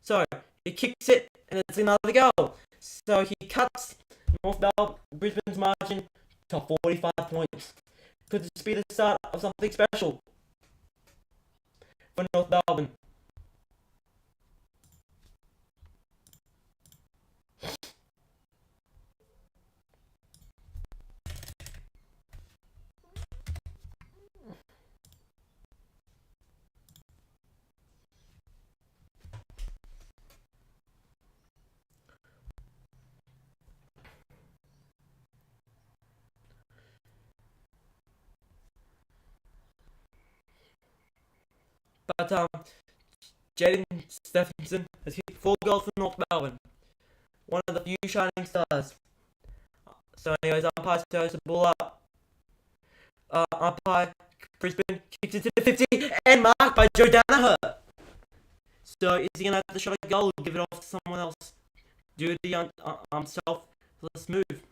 So, he kicks it, and it's another goal. So, he cuts North Melbourne, Brisbane's margin to 45 points. Could this be the start of something special for North Melbourne? But Jaden Stephenson has hit 4 goals for North Melbourne. One of the few shining stars. So anyways, umpire throws the ball up. Umpire Brisbane kicks it to the 50 and marked by Joe Danaher. So is he gonna have to shot a goal or give it off to someone else? Do the selfless move.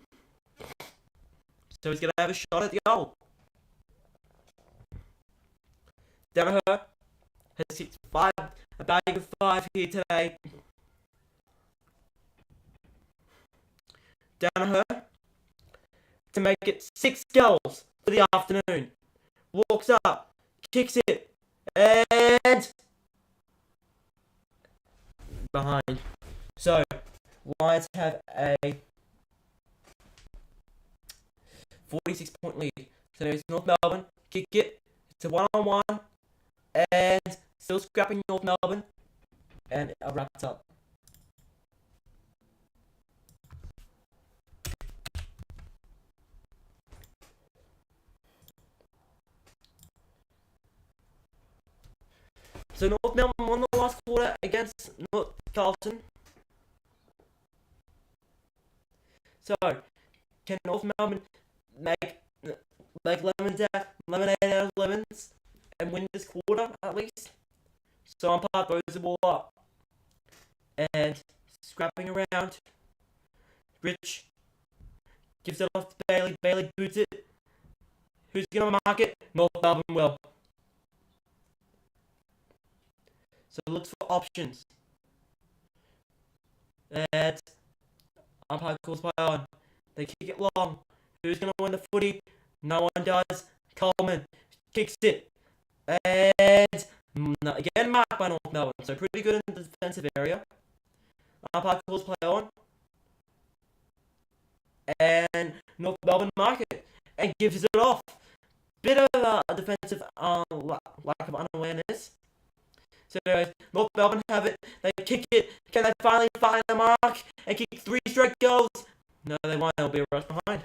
So he's gonna have a shot at the goal. Danaher has hit a bag of 5 here today. Danaher to make it 6 goals for the afternoon. Walks up, kicks it, and behind. So Lions have a 46-point lead. So there's North Melbourne, kick it, it's a 1-on-1, and still scrapping North Melbourne, and it wrapped up. So North Melbourne won the last quarter against North Carlton. So Can North Melbourne make lemonade out of lemons and win this quarter at least? So umpire throws the ball up and scrapping around. Rich gives it off to Bailey. Bailey boots it. Who's gonna mark it? North Melbourne will. So looks for options. And umpire calls play on. They kick it long. Who's gonna win the footy? No one does. Coleman kicks it. And again marked by North Melbourne. So pretty good in the defensive area. Umpire calls play on. And North Melbourne mark it. And gives it off. Bit of a defensive lack of unawareness. So anyways, North Melbourne have it. They kick it. Can they finally find the mark and kick 3 straight goals? No, they won't. They'll be a rush behind.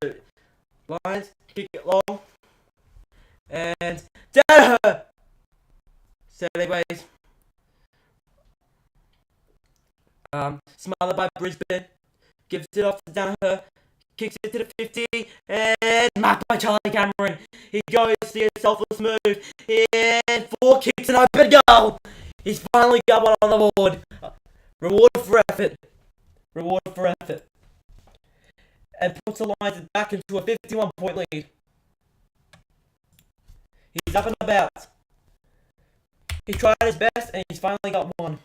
So Lions kick it long. And Danaher! So anyways, smothered by Brisbane, gives it off to Danaher, kicks it to the 50, and marked by Charlie Cameron. He goes to a selfless move, and 4 kicks and open goal. He's finally got one on the board. Reward for effort. Reward for effort. And puts the Lions back into a 51-point lead. He's up and about. He tried his best and he's finally got one.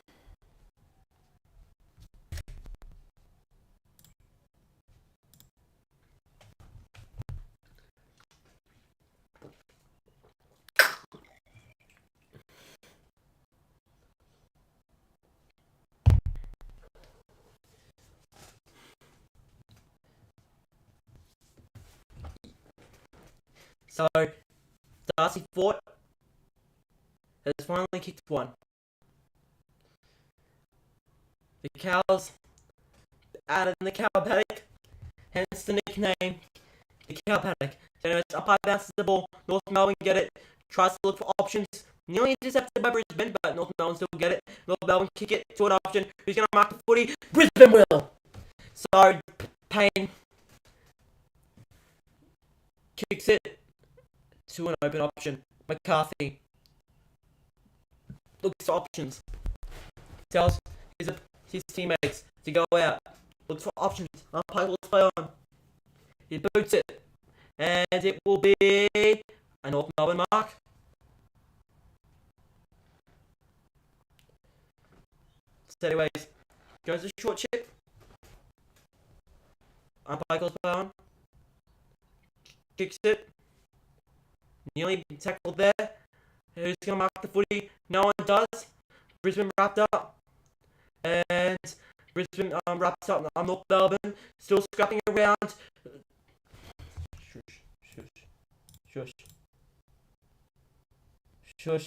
So, Darcy Fort has finally kicked one. The Cows added in the Cow Paddock, hence the nickname, the Cow Paddock. So anyways, umpire bounces the ball, North Melbourne get it, tries to look for options, nearly intercepted by Brisbane, but North Melbourne still get it. North Melbourne kick it to an option, who's going to mark the footy? Brisbane will! So, Payne kicks it to an open option. McCarthy looks for options. Tells his teammates to go out. Looks for options. Umpire will play on. He boots it. And it will be a North Melbourne mark. So anyways, goes a short chip. Umpire calls play on. Kicks it. Nearly tackled there. Who's going to mark the footy? No one does. Brisbane wrapped up. And Brisbane wraps up. North Melbourne still scrapping around. Shush. Shush. Shush. Shush.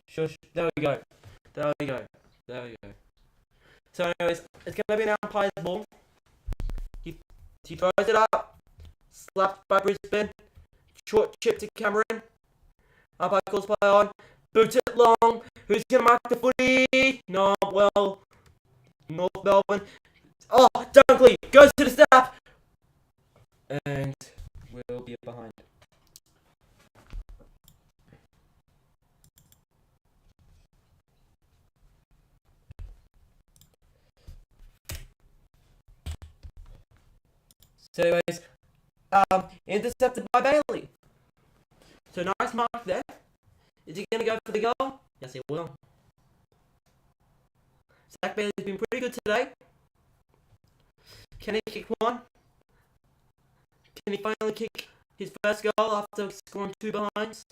Shush. There we go. There we go. There we go. So anyways, it's going to be an umpire's ball. He throws it up. Slapped by Brisbane. Short chip to Cameron. Umpire calls play on. Boots it long. Who's going to mark the footy? No, well, North Melbourne. Oh, Dunkley goes to the snap. And we'll be behind. So anyways, intercepted by Bailey. So nice mark there. Is he going to go for the goal? Yes, he will. Zach Bailey's been pretty good today. Can he kick one? Can he finally kick his first goal after scoring 2 behinds?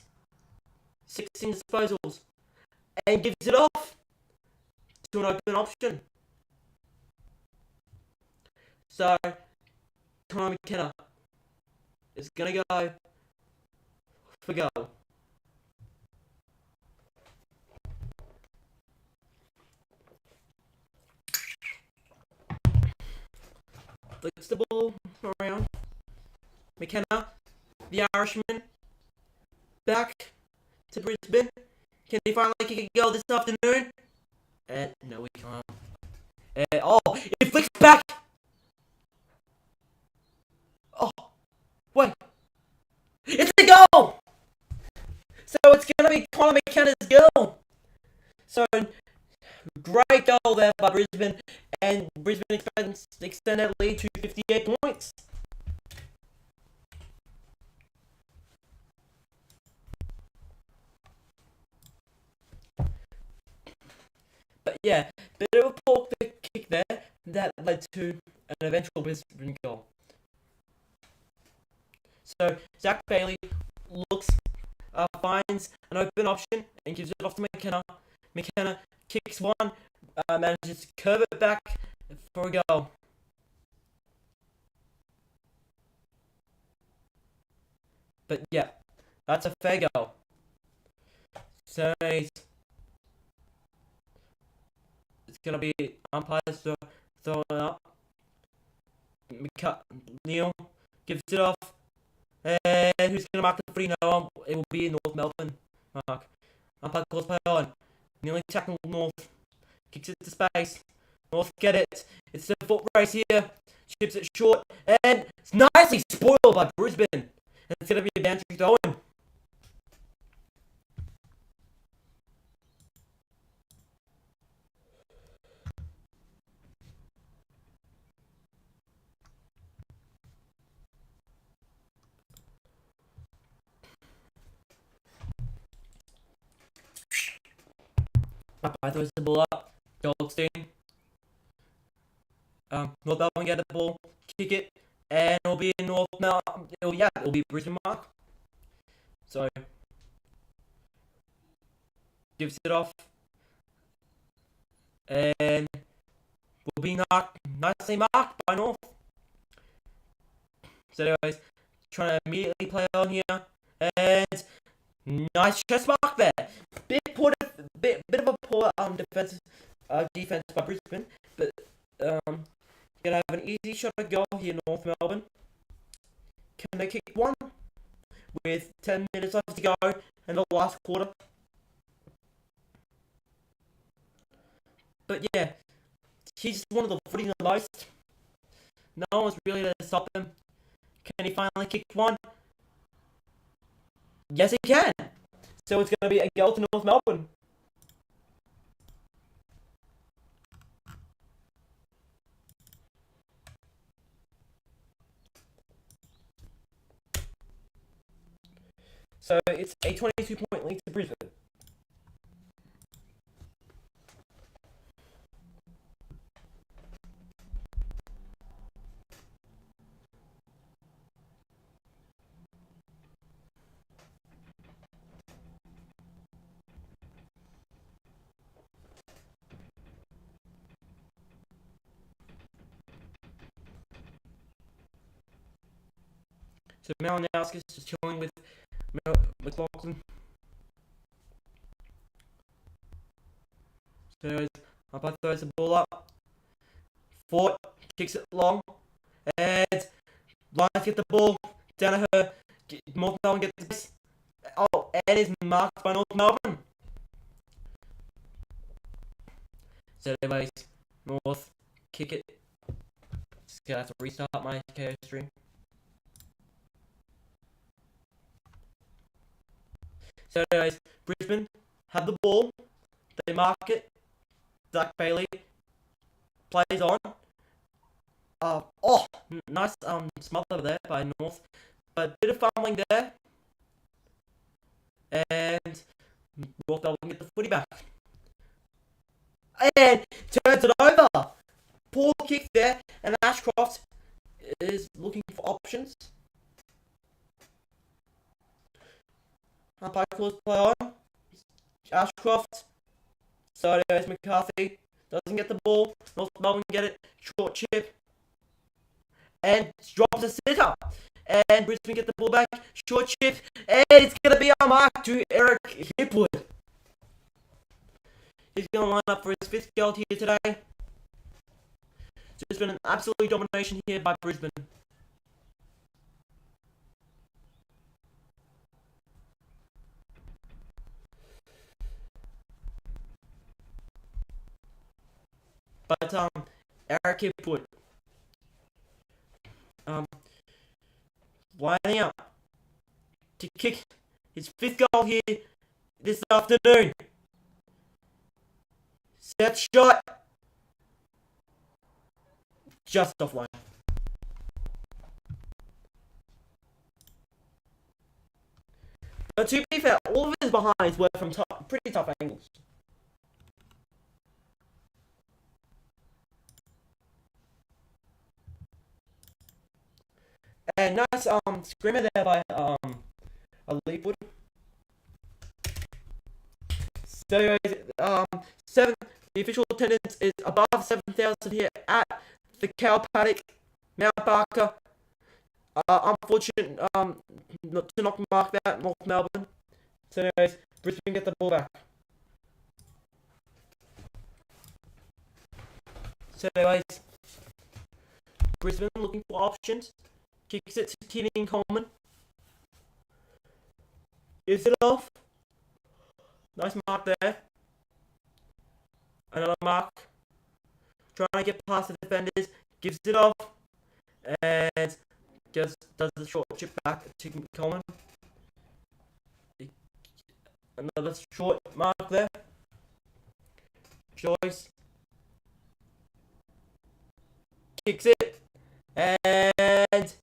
16 disposals. And gives it off to an open option. So, Connor McKenna is going to go for goal. flicks the ball around. McKenna, the Irishman, back to Brisbane. Can he finally kick a goal this afternoon? No, we can't. It flicks back! Oh, wait. It's a goal! So it's going to be Connor McKenna's goal. So, great goal there by Brisbane. And Brisbane extend that lead to 58 points. But yeah, bit of a poor kick there that led to an eventual Brisbane goal. So Zach Bailey finds an open option and gives it off to McKenna. McKenna kicks one, manages to curve it back for a goal. But yeah, that's a fair goal. So it's gonna be umpires throwing it up. Neil gives it off. And who's going to mark the footy now? It will be North Melbourne. Mark. Umpire calls play on. Nearly tackled North. Kicks it to space. North get it. It's a foot race here. Chips it short. And it's nicely spoiled by Brisbane. And it's going to be a boundary throw-in. Umpire throws the ball up. Goldstein. North Melbourne get the ball. Kick it. And it'll be North Melbourne. It'll be Brisbane mark. So gives it off. And will be nicely marked by North. So anyways, trying to immediately play on here. And nice chest mark there. Bit of a poor defense by Brisbane, but gonna have an easy shot at goal here, North Melbourne. Can they kick one with 10 minutes left to go in the last quarter? But yeah, he just wanted the footy the most. No one was really there to stop him. Can he finally kick one? Yes, he can. So it's gonna be a goal to North Melbourne. So it's a 22-point lead to Brisbane. So Malinowski is just chilling with McLaughlin. So umpire throws the ball up. Fort kicks it long. And Lions get the ball. Down to her. North Melbourne gets this. Oh, and is marked by North Melbourne. So anyways, North kick it. Just gonna have to restart my KO stream. So anyways, Brisbane have the ball. They mark it. Zach Bailey plays on. Nice smother there by North. But a bit of fumbling there. And North Melbourne get the footy back. And turns it over. Poor kick there. And Ashcroft is looking for options. Umpire calls play on. Ashcroft. So there's McCarthy. Doesn't get the ball. North Melbourne get it. Short chip. And drops a sitter. And Brisbane get the ball back. Short chip. And it's going to be a mark to Eric Hipwood. He's going to line up for his 5th goal here today. Just been an absolute domination here by Brisbane. But Eric Hipwood lining up to kick his 5th goal here this afternoon. Set shot. Just offline. But to be fair, all of his behinds were from pretty tough angles. And nice screamer there by Leapwood. So anyways, 7 the official attendance is above 7,000 here at the cow paddock, Mount Barker. Unfortunate not to not mark that, North Melbourne. So anyways, Brisbane get the ball back. So anyways, Brisbane looking for options. Kicks it to Keating Coleman. Gives it off. Nice mark there. Another mark. Trying to get past the defenders. Gives it off. And does the short chip back to Coleman. Another short mark there. Joyce. Kicks it. And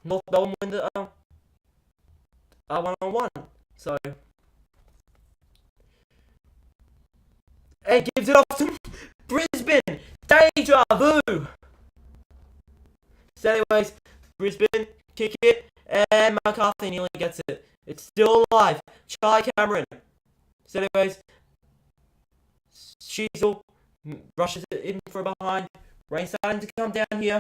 North Melbourne win the 1-on-1. So and gives it off to Brisbane. Deja vu. So anyways, Brisbane kick it and McCarthy nearly gets it. It's still alive. Charlie Cameron. So anyways, Sheasel rushes it in from behind. Rain starting to come down here.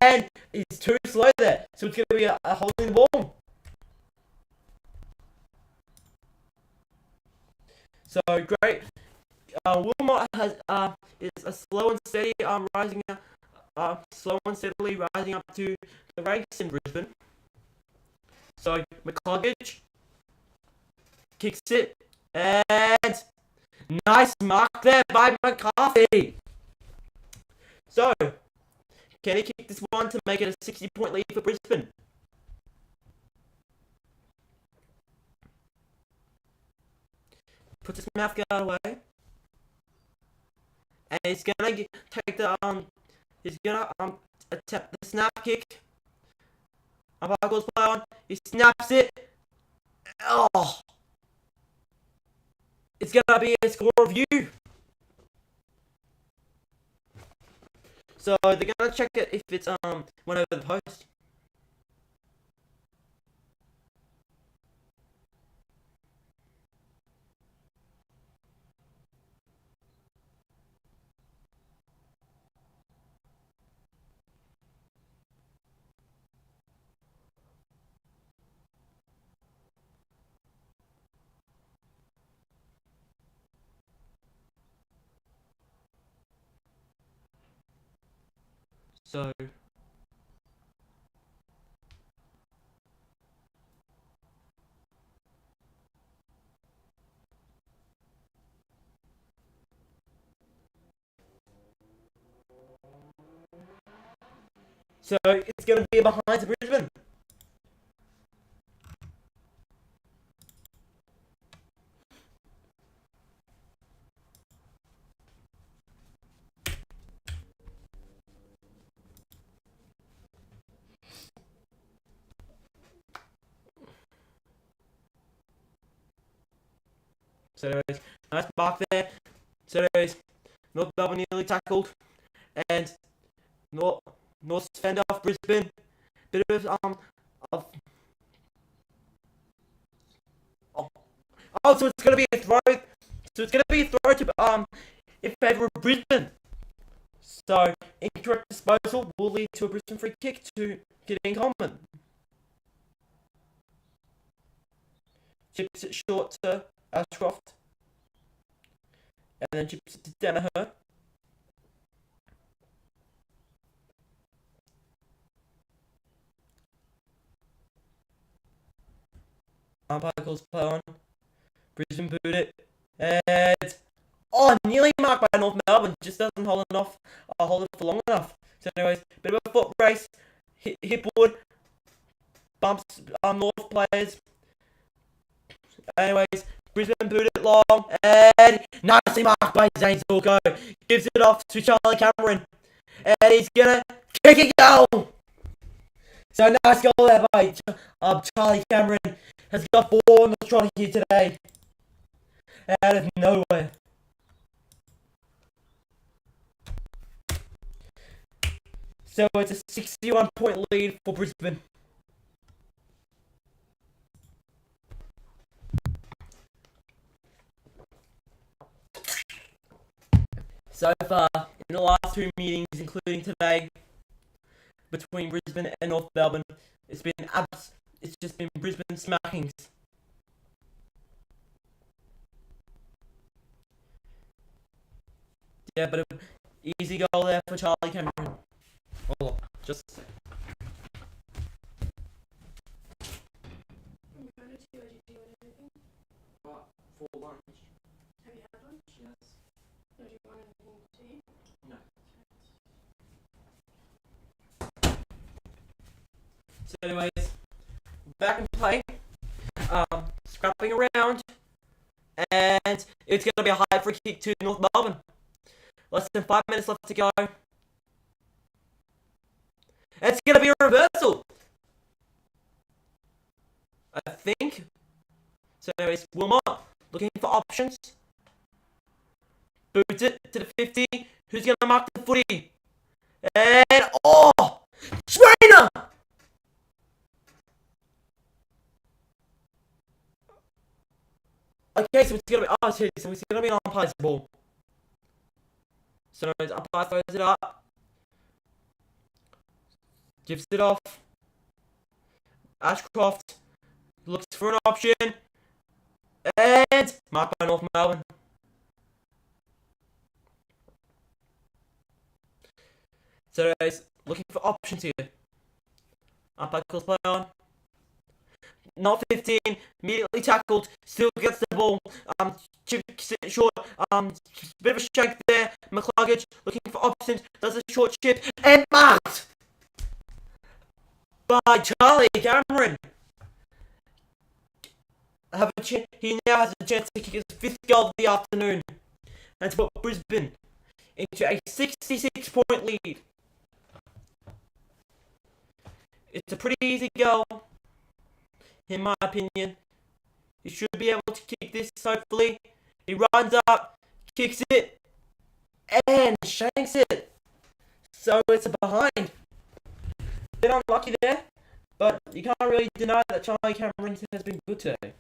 And he's too slow there. So it's going to be a holding the ball. So great. Wilmot has is a slow and steady slow and steadily rising up to the ranks in Brisbane. So McCluggage kicks it and nice mark there by McCarthy. So can he kick this one to make it a 60-point lead for Brisbane? Puts his mouth guard away. And he's gonna take the he's gonna attempt the snap kick. Goes play on. He snaps it. Oh, it's gonna be a score review. So they're gonna check it if it's went over the post. So it's going to be behind Brisbane. So anyways, nice mark there. So anyways, North Melbourne nearly tackled, and North fend off Brisbane. Bit of so it's gonna be a throw. So it's gonna be a throw to in favour of Brisbane. So incorrect disposal will lead to a Brisbane free kick to Gideon Coleman. chips it short to Ashcroft, and then chips it to Danaher. Umpire calls play on. Brisbane boot it, and nearly marked by North Melbourne. Just doesn't hold it for long enough. So anyways, bit of a foot race. Hipwood bumps North players. Anyways, Brisbane boot it long, and nicely marked by Zane Zorko. Gives it off to Charlie Cameron, and he's gonna kick it goal. So nice goal there by Charlie Cameron. Has got 4 on the trot here today. Out of nowhere. So it's a 61-point lead for Brisbane. So far, in the last 2 meetings, including today, between Brisbane and North Melbourne, it's just been Brisbane smackings. Yeah, but an easy goal there for Charlie Cameron. Hold on, just a sec. What? For lunch. Have you had lunch? Yes. No, do you want anything to eat? No. So anyways, back in play. Scrapping around. And it's going to be a high free kick to North Melbourne. Less than 5 minutes left to go. It's going to be a reversal, I think. So anyways, Wilmot looking for options. Boots it to the 50. Who's going to mark the footy? And, Trainer! Okay, so it's going to be an umpire's ball. So anyways, umpire throws it up. Gives it off. Ashcroft looks for an option. And marked by North Melbourne. So anyways, looking for options here. Umpire calls play on. Not 15, immediately tackled, still gets the ball, chips it short, bit of a shank there, McCluggage looking for options, does a short chip, and marked by Charlie Cameron. He now has a chance to kick his 5th goal of the afternoon, and to put Brisbane into a 66-point lead. It's a pretty easy goal. In my opinion, he should be able to kick this, hopefully. He runs up, kicks it, and shanks it. So it's a behind. Bit unlucky there, but you can't really deny that Charlie Cameron has been good today.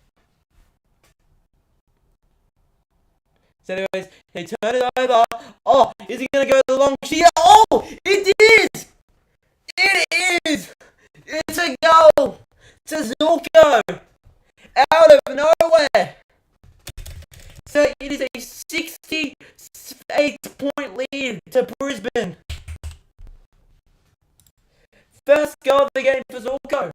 So anyways, he turned it over. Is he going to go the long sheer? It is! It is! It's a goal! To Zorko out of nowhere. So it is a 68-point lead to Brisbane. First goal of the game for Zorko.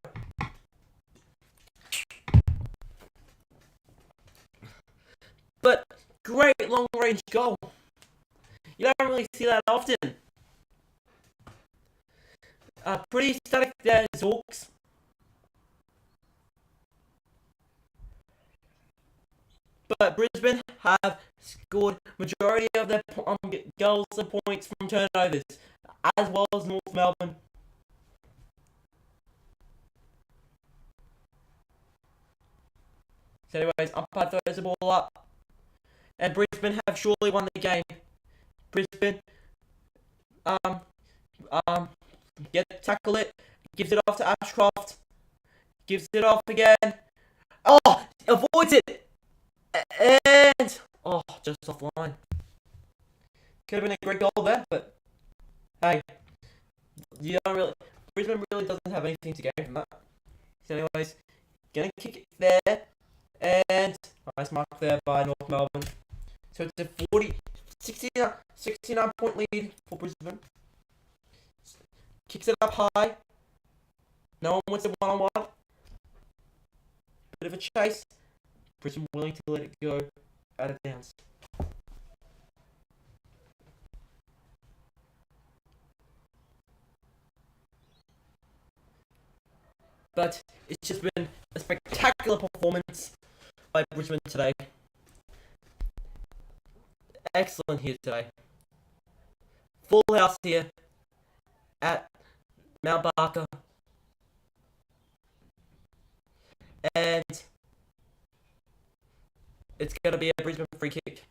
But great long range goal. You don't really see that often. Pretty static there, Zorks. But Brisbane have scored majority of their goals and points from turnovers, as well as North Melbourne. So anyways, umpire throws the ball up, and Brisbane have surely won the game. Brisbane, tackle it, gives it off to Ashcroft, gives it off again. Avoids it. And just offline. Could have been a great goal there, but hey, Brisbane really doesn't have anything to gain from that. So anyways, gonna kick it there. And nice mark there by North Melbourne. So it's a 69 point lead for Brisbane. Kicks it up high. No one wins the one-on-one. Bit of a chase. Brisbane willing to let it go out of bounds. But it's just been a spectacular performance by Brisbane today. Excellent here today. Full house here at Mount Barker. And it's going to be a Brisbane free kick.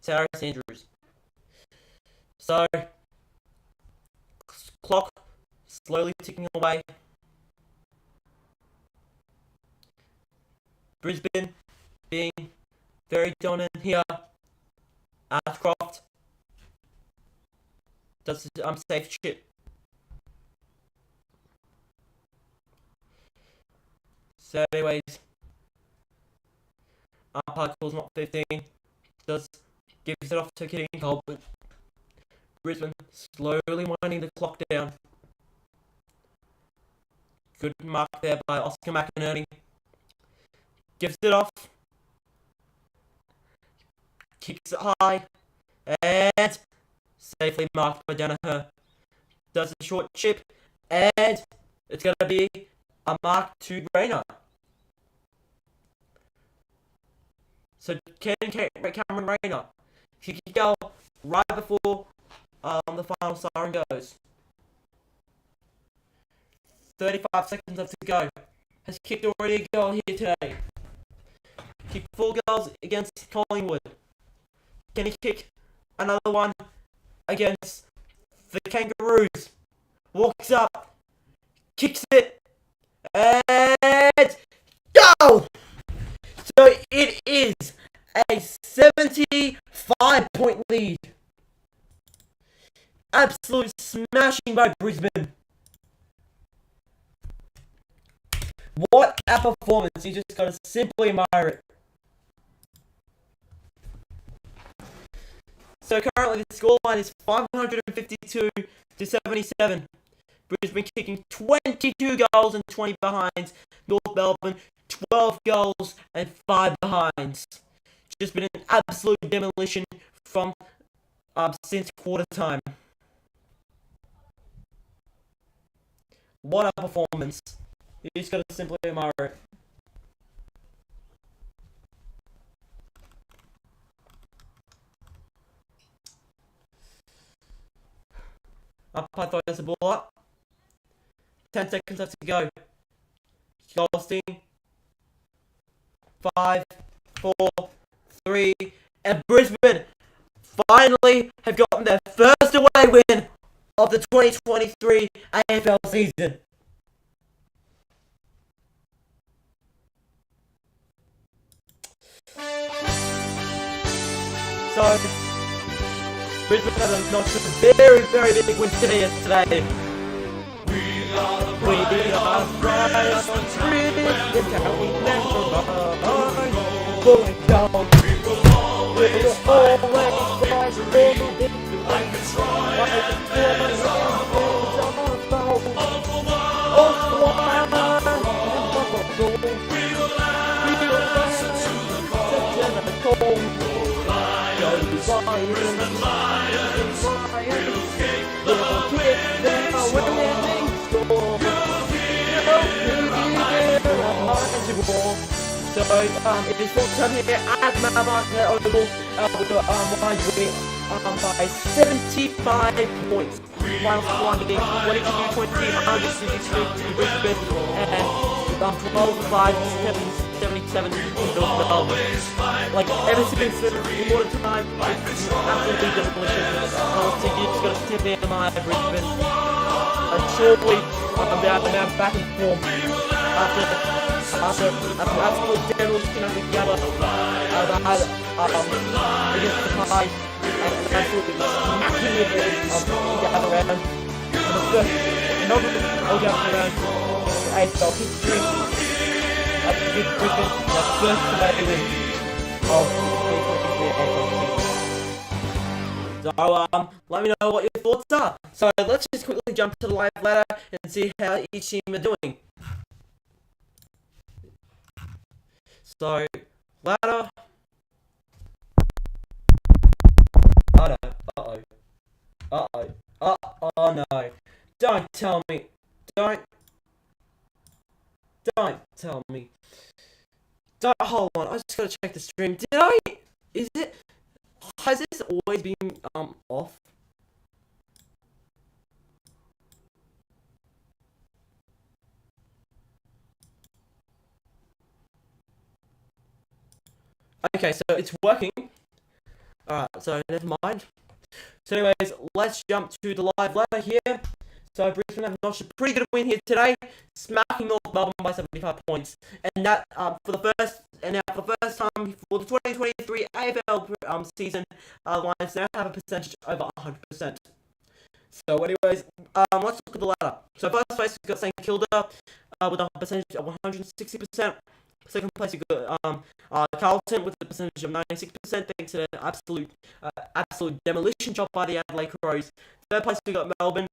Sarah Andrews. So, clock slowly ticking away. Brisbane being very dominant here. Ashcroft does safe chip. So anyways, umpire calls not 15. Gives it off to Kitty Colbert. Brisbane slowly winding the clock down. Good mark there by Oscar McInerney. Gives it off. Kicks it high. And safely marked by Danaher. Does a short chip. And it's going to be a mark to Rayner. So Cameron Rayner. He can go right before the final siren goes. 35 seconds left to go. Has kicked already a goal here today. Kicked 4 goals against Collingwood. Can he kick another one against the Kangaroos? Walks up. Kicks it. And go! So it is a 75-point lead. Absolute smashing by Brisbane. What a performance. You just got to simply admire it. So currently the scoreline is 552 to 77. Brisbane kicking 22 goals and 20 behinds. North Melbourne 12 goals and 5 behinds. Just been an absolute demolition from since quarter time. What a performance. You just gotta simply admire it. Umpire throws the ball up. 10 seconds left to go. Goldstein. 5, 4, 3, and Brisbane finally have gotten their first away win of the 2023 AFL season. So, Brisbane had a notch of very, very big win today. We are the brightest one Brisbane town, we never mind. Going down, we will always fight like it's right and we will answer to the call. Brisbane Lions, we'll kick the winning score. You'll hear the mighty So it is full time here at Melbourne Oval with the Lions winning by 75 points. Final score being 22-20 to Brisbane and 12-5 77 in North Melbourne. Like ever since the quarter time, it's absolutely demolition. So you just gotta tip in my Brisbane. Shortly, they're back in form after absolute demolition of the Gabba against the Tide and absolutely smacking it the Gabba round. And the first inaugural Gabba round in AFL history. up to Brisbane, the first away win of the 2023 AFL season. So, let me know what your thoughts are. So, let's just quickly jump to the live ladder and see how each team are doing. So, ladder. Oh no. Don't tell me. Don't tell me. Hold on, I just gotta check the stream. Has this always been, off? Okay, so it's working. Alright, so never mind. So anyways, let's jump to the live ladder here. So Brisbane have notched a pretty good win here today, smacking North Melbourne by 75 points. And that for the first time for the 2023 AFL season, Lions now have a percentage over 100%. So anyways, let's look at the ladder. So first place we've got St Kilda with a percentage of 160%. Second place we got Carlton with a percentage of 96%, thanks to the absolute demolition job by the Adelaide Crows. Third place we got Melbourne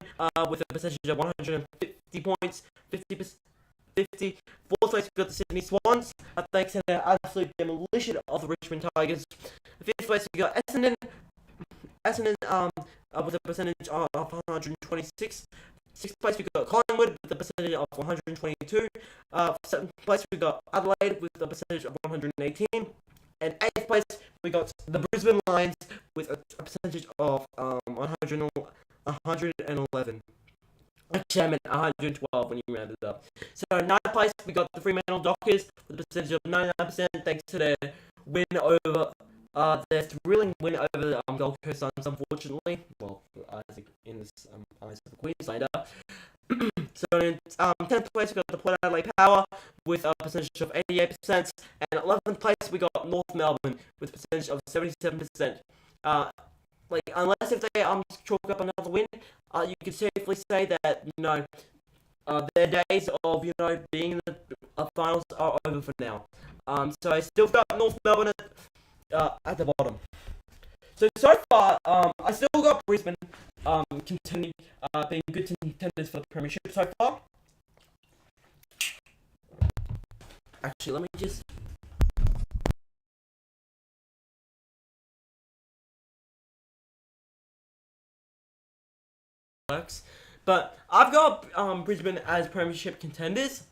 with a percentage of 150 points, 50. Fourth place we got the Sydney Swans, thanks to the absolute demolition of the Richmond Tigers. Fifth place we got Essendon with a percentage of 126. Sixth place we got Collingwood with a percentage of 122. Seventh place we got Adelaide with a percentage of 118. And eighth place we got the Brisbane Lions with a percentage of 111. Actually, I meant 112 when you rounded up. So ninth place we got the Fremantle Dockers with a percentage of 99%, thanks to their win over. Their thrilling win over the Gold Coast Suns, unfortunately. Well, Isaac in this eyes of a Queenslander. So in 10th place we got the Port Adelaide Power with a percentage of 88%, and 11th place we got North Melbourne with a percentage of 77%. Unless if they chalk up another win, you could safely say that their days of being in the finals are over for now. So I still got North Melbourne at the bottom. So far, I still got Brisbane contending, being good contenders for the premiership so far. Actually, let me just. Works, but I've got Brisbane as premiership contenders.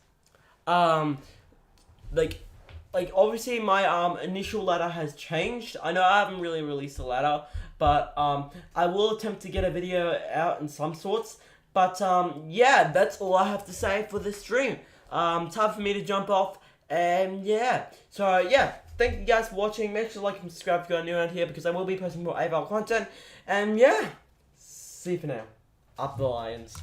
Obviously my initial ladder has changed. I know I haven't really released a ladder, but I will attempt to get a video out in some sorts. But yeah, that's all I have to say for this stream. Time for me to jump off, and yeah. So yeah, thank you guys for watching. Make sure to like and subscribe if you're new around here, because I will be posting more AFL content. And yeah, see you for now. Up the Lions.